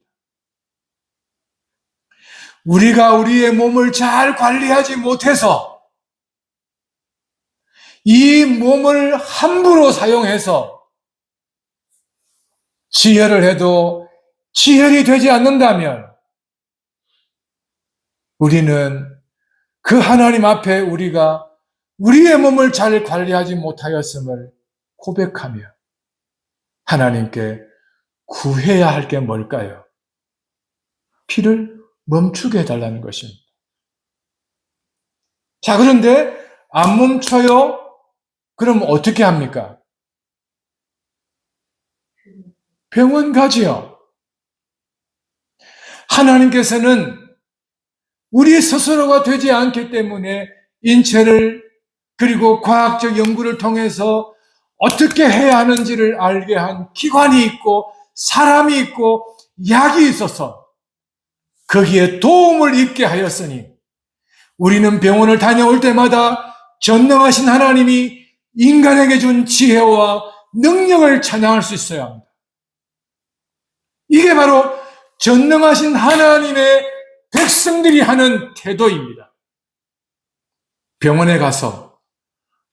우리가 우리의 몸을 잘 관리하지 못해서 이 몸을 함부로 사용해서 지혈을 해도 지혈이 되지 않는다면 우리는 그 하나님 앞에 우리가 우리의 몸을 잘 관리하지 못하였음을 고백하며 하나님께 구해야 할 게 뭘까요? 피를 멈추게 해달라는 것입니다. 자, 그런데 안 멈춰요? 그럼 어떻게 합니까? 병원 가지요. 하나님께서는 우리 스스로가 되지 않기 때문에 인체를 그리고 과학적 연구를 통해서 어떻게 해야 하는지를 알게 한 기관이 있고 사람이 있고 약이 있어서 거기에 도움을 입게 하였으니 우리는 병원을 다녀올 때마다 전능하신 하나님이 인간에게 준 지혜와 능력을 찬양할 수 있어야 합니다. 이게 바로 전능하신 하나님의 백성들이 하는 태도입니다. 병원에 가서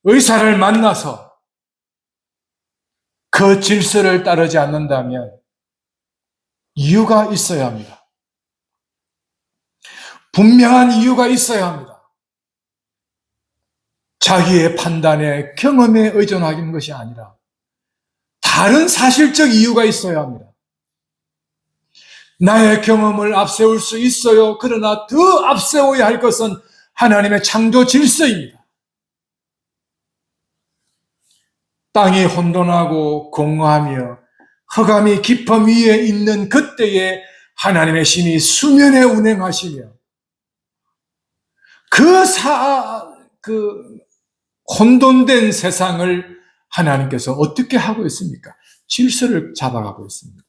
의사를 만나서 그 질서를 따르지 않는다면 이유가 있어야 합니다. 분명한 이유가 있어야 합니다. 자기의 판단에 경험에 의존하는 것이 아니라 다른 사실적 이유가 있어야 합니다. 나의 경험을 앞세울 수 있어요. 그러나 더 앞세워야 할 것은 하나님의 창조 질서입니다. 땅이 혼돈하고 공허하며 흑암이 깊음 위에 있는 그때에 하나님의 신이 수면에 운행하시며 그 혼돈된 세상을 하나님께서 어떻게 하고 있습니까? 질서를 잡아가고 있습니다.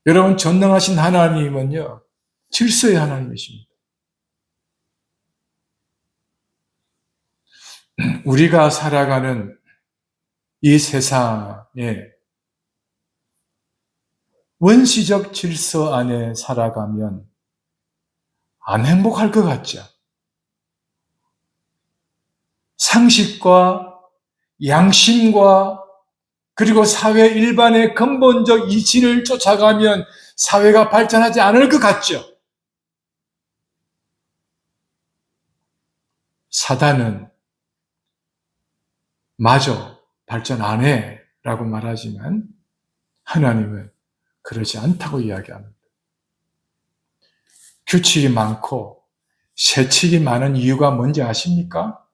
여러분, 전능하신 하나님은요, 질서의 하나님이십니다. 우리가 살아가는 이 세상에 원시적 질서 안에 살아가면 안 행복할 것 같죠? 상식과 양심과 그리고 사회 일반의 근본적 이치를 쫓아가면 사회가 발전하지 않을 것 같죠? 사단은 마저 발전 안 해 라고 말하지만 하나님은 그러지 않다고 이야기합니다. 규칙이 많고 세칙이 많은 이유가 뭔지 아십니까?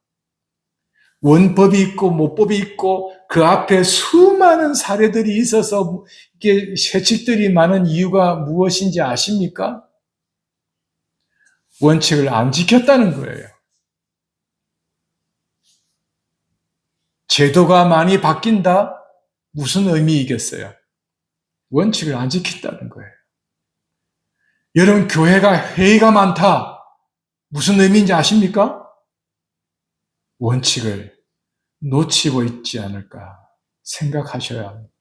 원법이 있고 모법이 있고 그 앞에 수많은 사례들이 있어서 이게 세칙들이 많은 이유가 무엇인지 아십니까? 원칙을 안 지켰다는 거예요. 제도가 많이 바뀐다? 무슨 의미이겠어요? 원칙을 안 지켰다는 거예요. 여러분, 교회가 회의가 많다. 무슨 의미인지 아십니까? 원칙을 놓치고 있지 않을까 생각하셔야 합니다.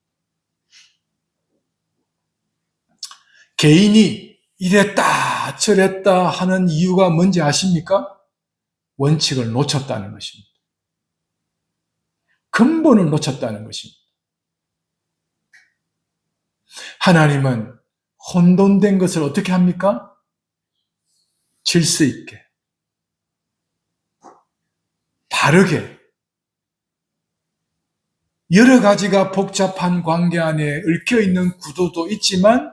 개인이 이랬다 저랬다 하는 이유가 뭔지 아십니까? 원칙을 놓쳤다는 것입니다. 근본을 놓쳤다는 것입니다. 하나님은 혼돈된 것을 어떻게 합니까? 질서 있게, 바르게, 여러 가지가 복잡한 관계 안에 얽혀있는 구도도 있지만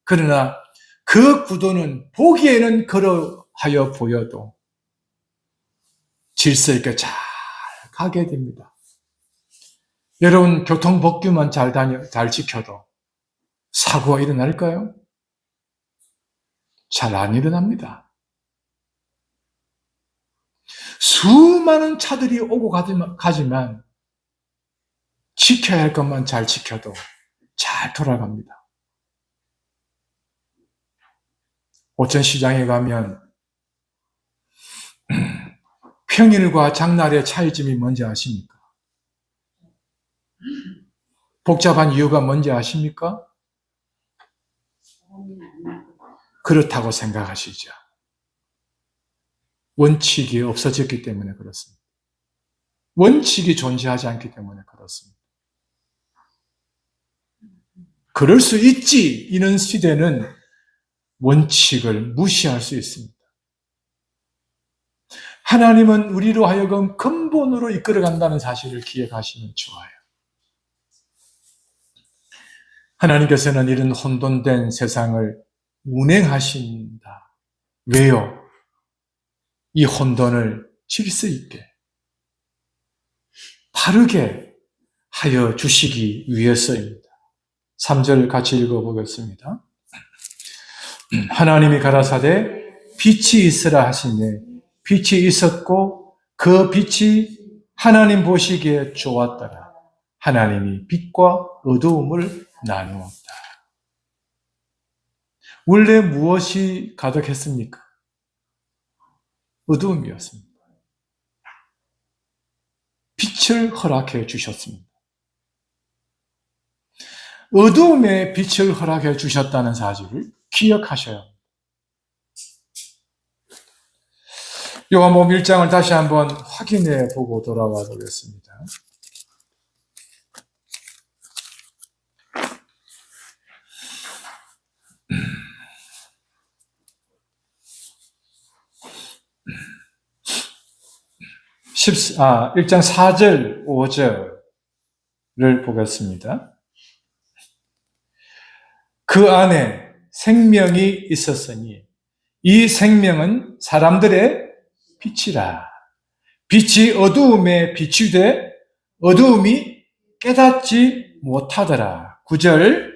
그러나 그 구도는 보기에는 그러하여 보여도 질서 있게 잘 가게 됩니다. 여러분, 교통법규만 잘 지켜도 사고가 일어날까요? 잘 안 일어납니다. 수많은 차들이 오고 가지만 지켜야 할 것만 잘 지켜도 잘 돌아갑니다. 오천시장에 가면 평일과 장날의 차이점이 뭔지 아십니까? 복잡한 이유가 뭔지 아십니까? 그렇다고 생각하시죠. 원칙이 없어졌기 때문에 그렇습니다. 원칙이 존재하지 않기 때문에 그렇습니다. 그럴 수 있지. 이런 시대는 원칙을 무시할 수 있습니다. 하나님은 우리로 하여금 근본으로 이끌어간다는 사실을 기억하시면 좋아요. 하나님께서는 이런 혼돈된 세상을 운행하신다. 왜요? 이 혼돈을 질서 있게, 바르게 하여 주시기 위해서입니다. 3절 같이 읽어보겠습니다. 하나님이 가라사대 빛이 있으라 하시니 빛이 있었고 그 빛이 하나님 보시기에 좋았더라. 하나님이 빛과 어두움을 나누었다. 원래 무엇이 가득했습니까? 어두움이었습니다. 빛을 허락해 주셨습니다. 어두움에 빛을 허락해 주셨다는 사실을 기억하셔야 합니다. 요한복음 1장을 다시 한번 확인해 보고 돌아와 보겠습니다. 1장 4절, 5절을 보겠습니다. 그 안에 생명이 있었으니 이 생명은 사람들의 빛이라. 빛이 어두움에 비추되 어두움이 깨닫지 못하더라. 9절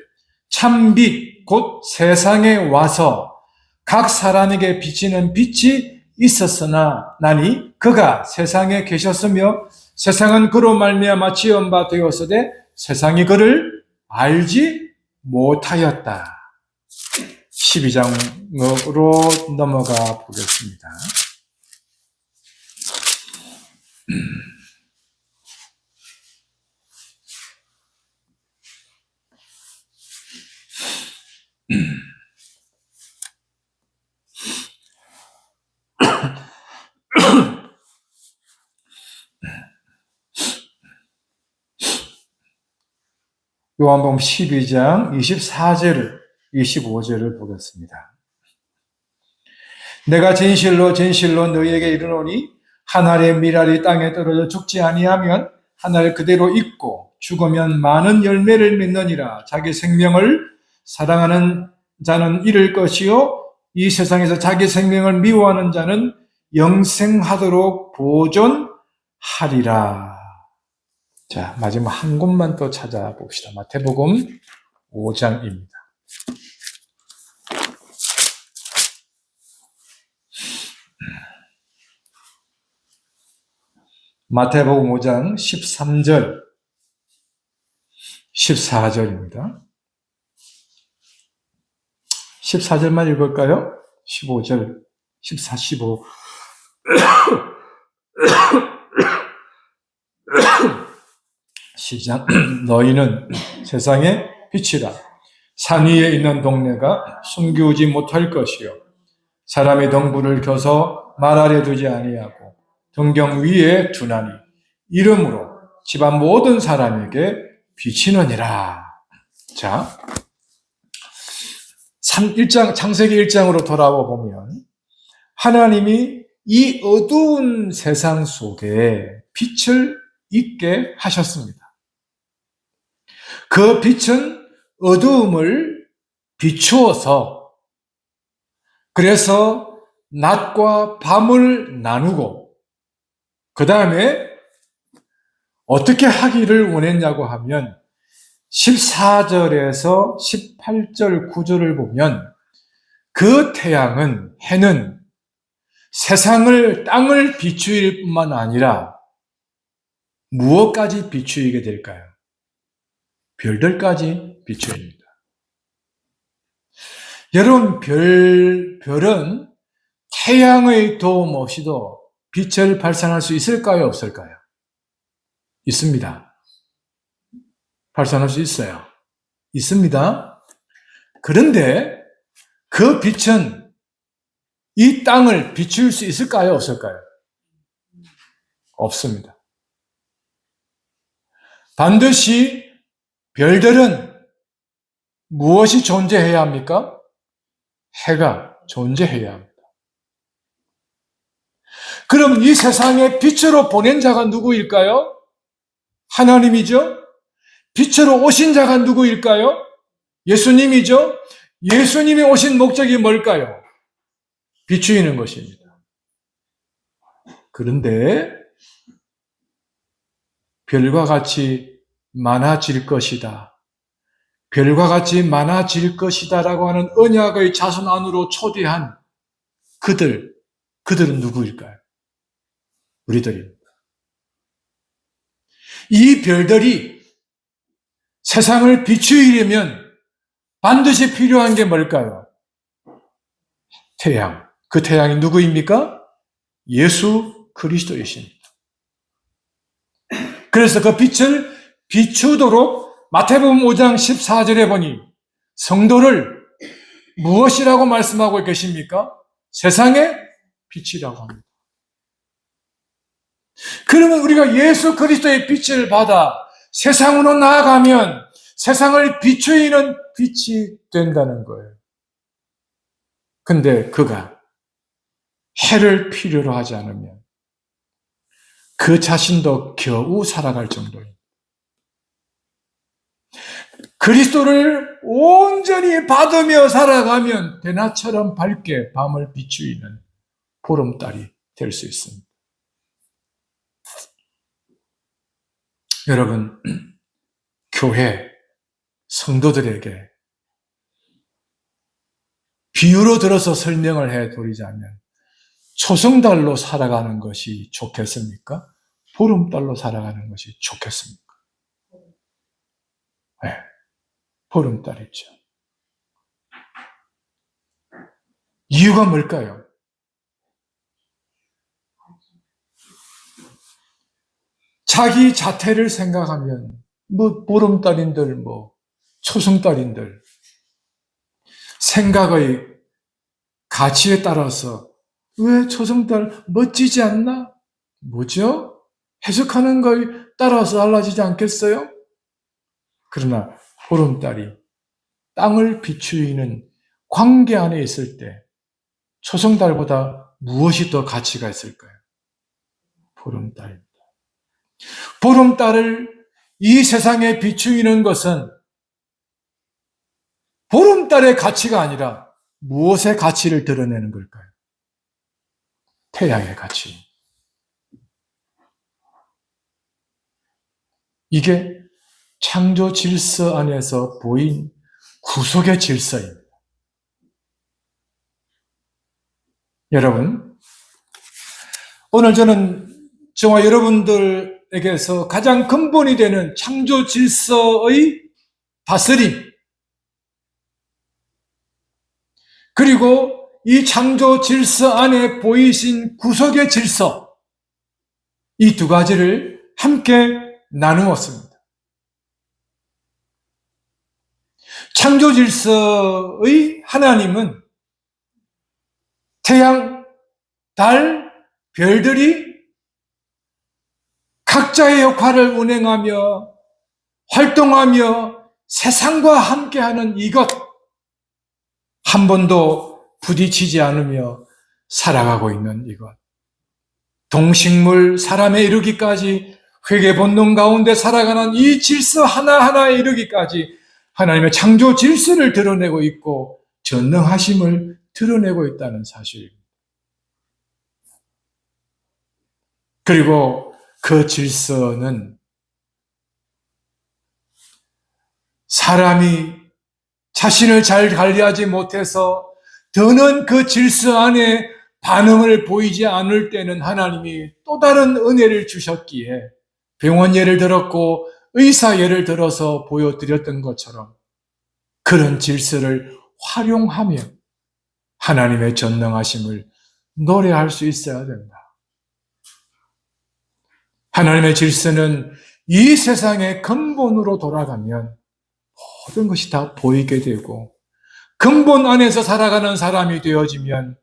참빛 곧 세상에 와서 각 사람에게 비치는 빛이 있었으나 나니 그가 세상에 계셨으며 세상은 그로 말미암아 지은 바 되었으되 세상이 그를 알지 못하였다. 12장으로 넘어가 보겠습니다. 요한복음 12장 24절, 25절을 보겠습니다. 내가 진실로 진실로 너희에게 이르노니 한 알의 밀알이 땅에 떨어져 죽지 아니하면 한 알 그대로 있고 죽으면 많은 열매를 맺느니라. 자기 생명을 사랑하는 자는 잃을 것이요 이 세상에서 자기 생명을 미워하는 자는 영생하도록 보존하리라. 자, 마지막 한 곳만 또 찾아봅시다. 마태복음 5장입니다. 마태복음 5장 13절, 14절입니다. 14절만 읽을까요? 15절, 14, 15. 시작. 너희는 세상의 빛이라. 산 위에 있는 동네가 숨기우지 못할 것이요 사람이 덩불을 켜서 말 아래 두지 아니하고 등경 위에 두나니 이름으로 집안 모든 사람에게 비치느니라. 자, 창세기 1장으로 돌아와 보면 하나님이 이 어두운 세상 속에 빛을 있게 하셨습니다. 그 빛은 어두움을 비추어서 그래서 낮과 밤을 나누고 그 다음에 어떻게 하기를 원했냐고 하면 14절에서 18절 9절을 보면 그 태양은 해는 세상을 땅을 비추일 뿐만 아니라 무엇까지 비추이게 될까요? 별들까지 비추입니다. 여러분, 별은 태양의 도움 없이도 빛을 발산할 수 있을까요? 없을까요? 있습니다. 발산할 수 있어요. 있습니다. 그런데 그 빛은 이 땅을 비출 수 있을까요? 없을까요? 없습니다. 반드시 별들은 무엇이 존재해야 합니까? 해가 존재해야 합니다. 그럼 이 세상에 빛으로 보낸 자가 누구일까요? 하나님이죠? 빛으로 오신 자가 누구일까요? 예수님이죠? 예수님이 오신 목적이 뭘까요? 비추이는 것입니다. 그런데 별과 같이 많아질 것이다. 별과 같이 많아질 것이다 라고 하는 언약의 자손 안으로 초대한 그들은 누구일까요? 우리들입니다. 이 별들이 세상을 비추이려면 반드시 필요한 게 뭘까요? 태양. 그 태양이 누구입니까? 예수 그리스도이십니다. 그래서 그 빛을 비추도록 마태복음 5장 14절에 보니 성도를 무엇이라고 말씀하고 계십니까? 세상의 빛이라고 합니다. 그러면 우리가 예수 그리스도의 빛을 받아 세상으로 나아가면 세상을 비추이는 빛이 된다는 거예요. 근데 그가 해를 필요로 하지 않으면 그 자신도 겨우 살아갈 정도입니다. 그리스도를 온전히 받으며 살아가면 대낮처럼 밝게 밤을 비추이는 보름달이 될 수 있습니다. 여러분, 교회 성도들에게 비유로 들어서 설명을 해드리자면 초승달로 살아가는 것이 좋겠습니까? 보름달로 살아가는 것이 좋겠습니까? 네, 보름달이죠. 이유가 뭘까요? 자기 자태를 생각하면 보름달인들 초승달인들 생각의 가치에 따라서 왜 초승달 멋지지 않나? 뭐죠? 해석하는 거에 따라서 달라지지 않겠어요? 그러나 보름달이 땅을 비추이는 관계 안에 있을 때 초승달보다 무엇이 더 가치가 있을까요? 보름달입니다. 보름달을 이 세상에 비추이는 것은 보름달의 가치가 아니라 무엇의 가치를 드러내는 걸까요? 태양의 가치. 이게 창조 질서 안에서 보인 구속의 질서입니다. 여러분, 오늘 저는 저와 여러분들에게서 가장 근본이 되는 창조 질서의 다스림, 그리고 이 창조 질서 안에 보이신 구속의 질서, 이 두 가지를 함께 나누었습니다. 창조 질서의 하나님은 태양, 달, 별들이 각자의 역할을 운행하며 활동하며 세상과 함께하는 이것, 한 번도 부딪히지 않으며 살아가고 있는 이것. 동식물, 사람에 이르기까지 회개 본능 가운데 살아가는 이 질서 하나하나에 이르기까지 하나님의 창조 질서를 드러내고 있고 전능하심을 드러내고 있다는 사실입니다. 그리고 그 질서는 사람이 자신을 잘 관리하지 못해서 더는 그 질서 안에 반응을 보이지 않을 때는 하나님이 또 다른 은혜를 주셨기에 병원 예를 들었고 의사 예를 들어서 보여드렸던 것처럼 그런 질서를 활용하며 하나님의 전능하심을 노래할 수 있어야 된다. 하나님의 질서는 이 세상의 근본으로 돌아가면 모든 것이 다 보이게 되고 근본 안에서 살아가는 사람이 되어지면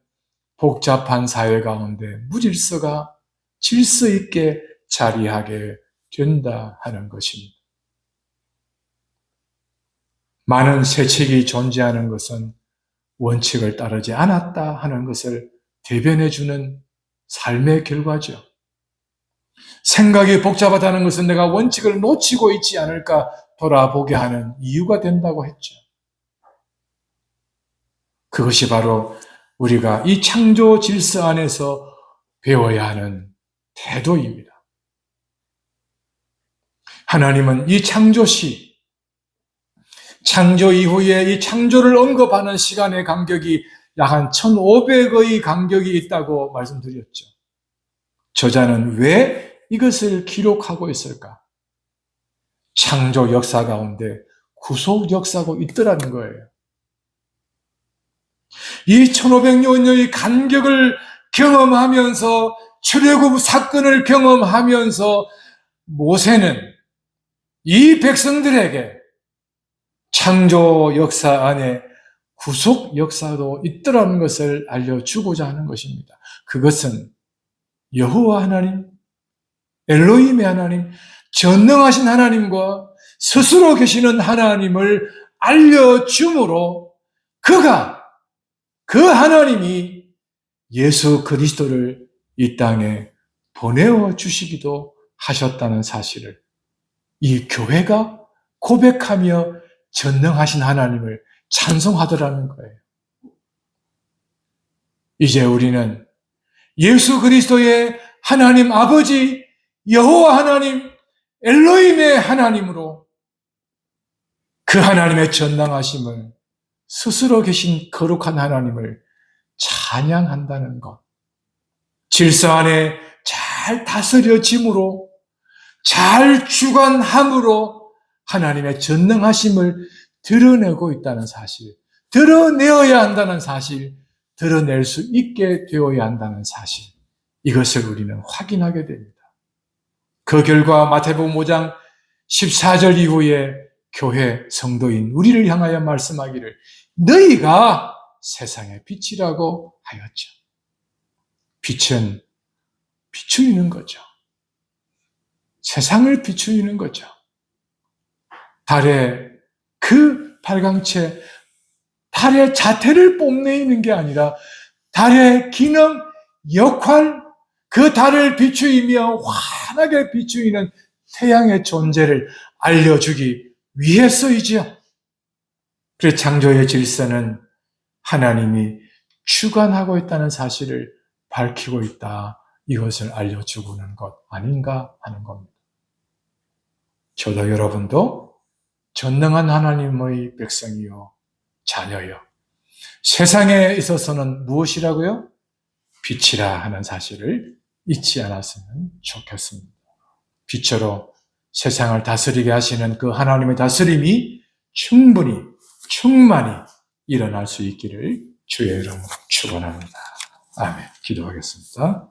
복잡한 사회 가운데 무질서가 질서 있게 자리하게 된다 하는 것입니다. 많은 세칙이 존재하는 것은 원칙을 따르지 않았다 하는 것을 대변해주는 삶의 결과죠. 생각이 복잡하다는 것은 내가 원칙을 놓치고 있지 않을까 돌아보게 하는 이유가 된다고 했죠. 그것이 바로 우리가 이 창조 질서 안에서 배워야 하는 태도입니다. 하나님은 이 창조시, 창조 이후에 이 창조를 언급하는 시간의 간격이 약 한 1500의 간격이 있다고 말씀드렸죠. 저자는 왜 이것을 기록하고 있을까? 창조 역사 가운데 구속 역사가 있더라는 거예요. 이 1500년의 간격을 경험하면서 출애굽 사건을 경험하면서 모세는 이 백성들에게 창조 역사 안에 구속 역사도 있더라는 것을 알려주고자 하는 것입니다. 그것은 여호와 하나님, 엘로힘의 하나님, 전능하신 하나님과 스스로 계시는 하나님을 알려줌으로 그 하나님이 예수 그리스도를 이 땅에 보내어 주시기도 하셨다는 사실을 이 교회가 고백하며 전능하신 하나님을 찬송하더라는 거예요. 이제 우리는 예수 그리스도의 하나님 아버지 여호와 하나님 엘로힘의 하나님으로 그 하나님의 전능하심을 스스로 계신 거룩한 하나님을 찬양한다는 것. 질서 안에 잘 다스려짐으로 잘 주관함으로 하나님의 전능하심을 드러내고 있다는 사실, 드러내어야 한다는 사실, 드러낼 수 있게 되어야 한다는 사실, 이것을 우리는 확인하게 됩니다. 그 결과 마태복음 5장 14절 이후에 교회 성도인 우리를 향하여 말씀하기를 너희가 세상의 빛이라고 하였죠. 빛은 비추이는 거죠. 세상을 비추이는 거죠. 달의 그 발광체, 달의 자태를 뽐내는 게 아니라 달의 기능, 역할, 그 달을 비추이며 환하게 비추이는 태양의 존재를 알려주기 위해서이지요. 그래서 창조의 질서는 하나님이 주관하고 있다는 사실을 밝히고 있다. 이것을 알려주고는 것 아닌가 하는 겁니다. 저도 여러분도 전능한 하나님의 백성이요, 자녀요. 세상에 있어서는 무엇이라고요? 빛이라 하는 사실을 잊지 않았으면 좋겠습니다. 빛으로 세상을 다스리게 하시는 그 하나님의 다스림이 충만히 일어날 수 있기를 주의 이름으로 축원합니다. 아멘. 기도하겠습니다.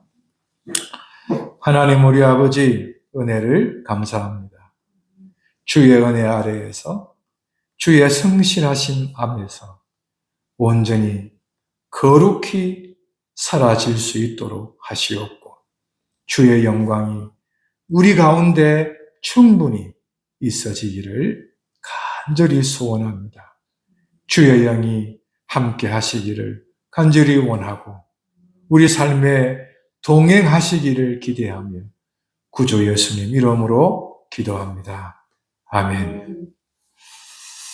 하나님 우리 아버지 은혜를 감사합니다. 주의 은혜 아래에서 주의 성실하심 앞에서 온전히 거룩히 사라질 수 있도록 하시옵고 주의 영광이 우리 가운데 충분히 있어지기를 간절히 소원합니다. 주의 영이 함께 하시기를 간절히 원하고 우리 삶에 동행하시기를 기대하며 구주 예수님 이름으로 기도합니다. 아멘.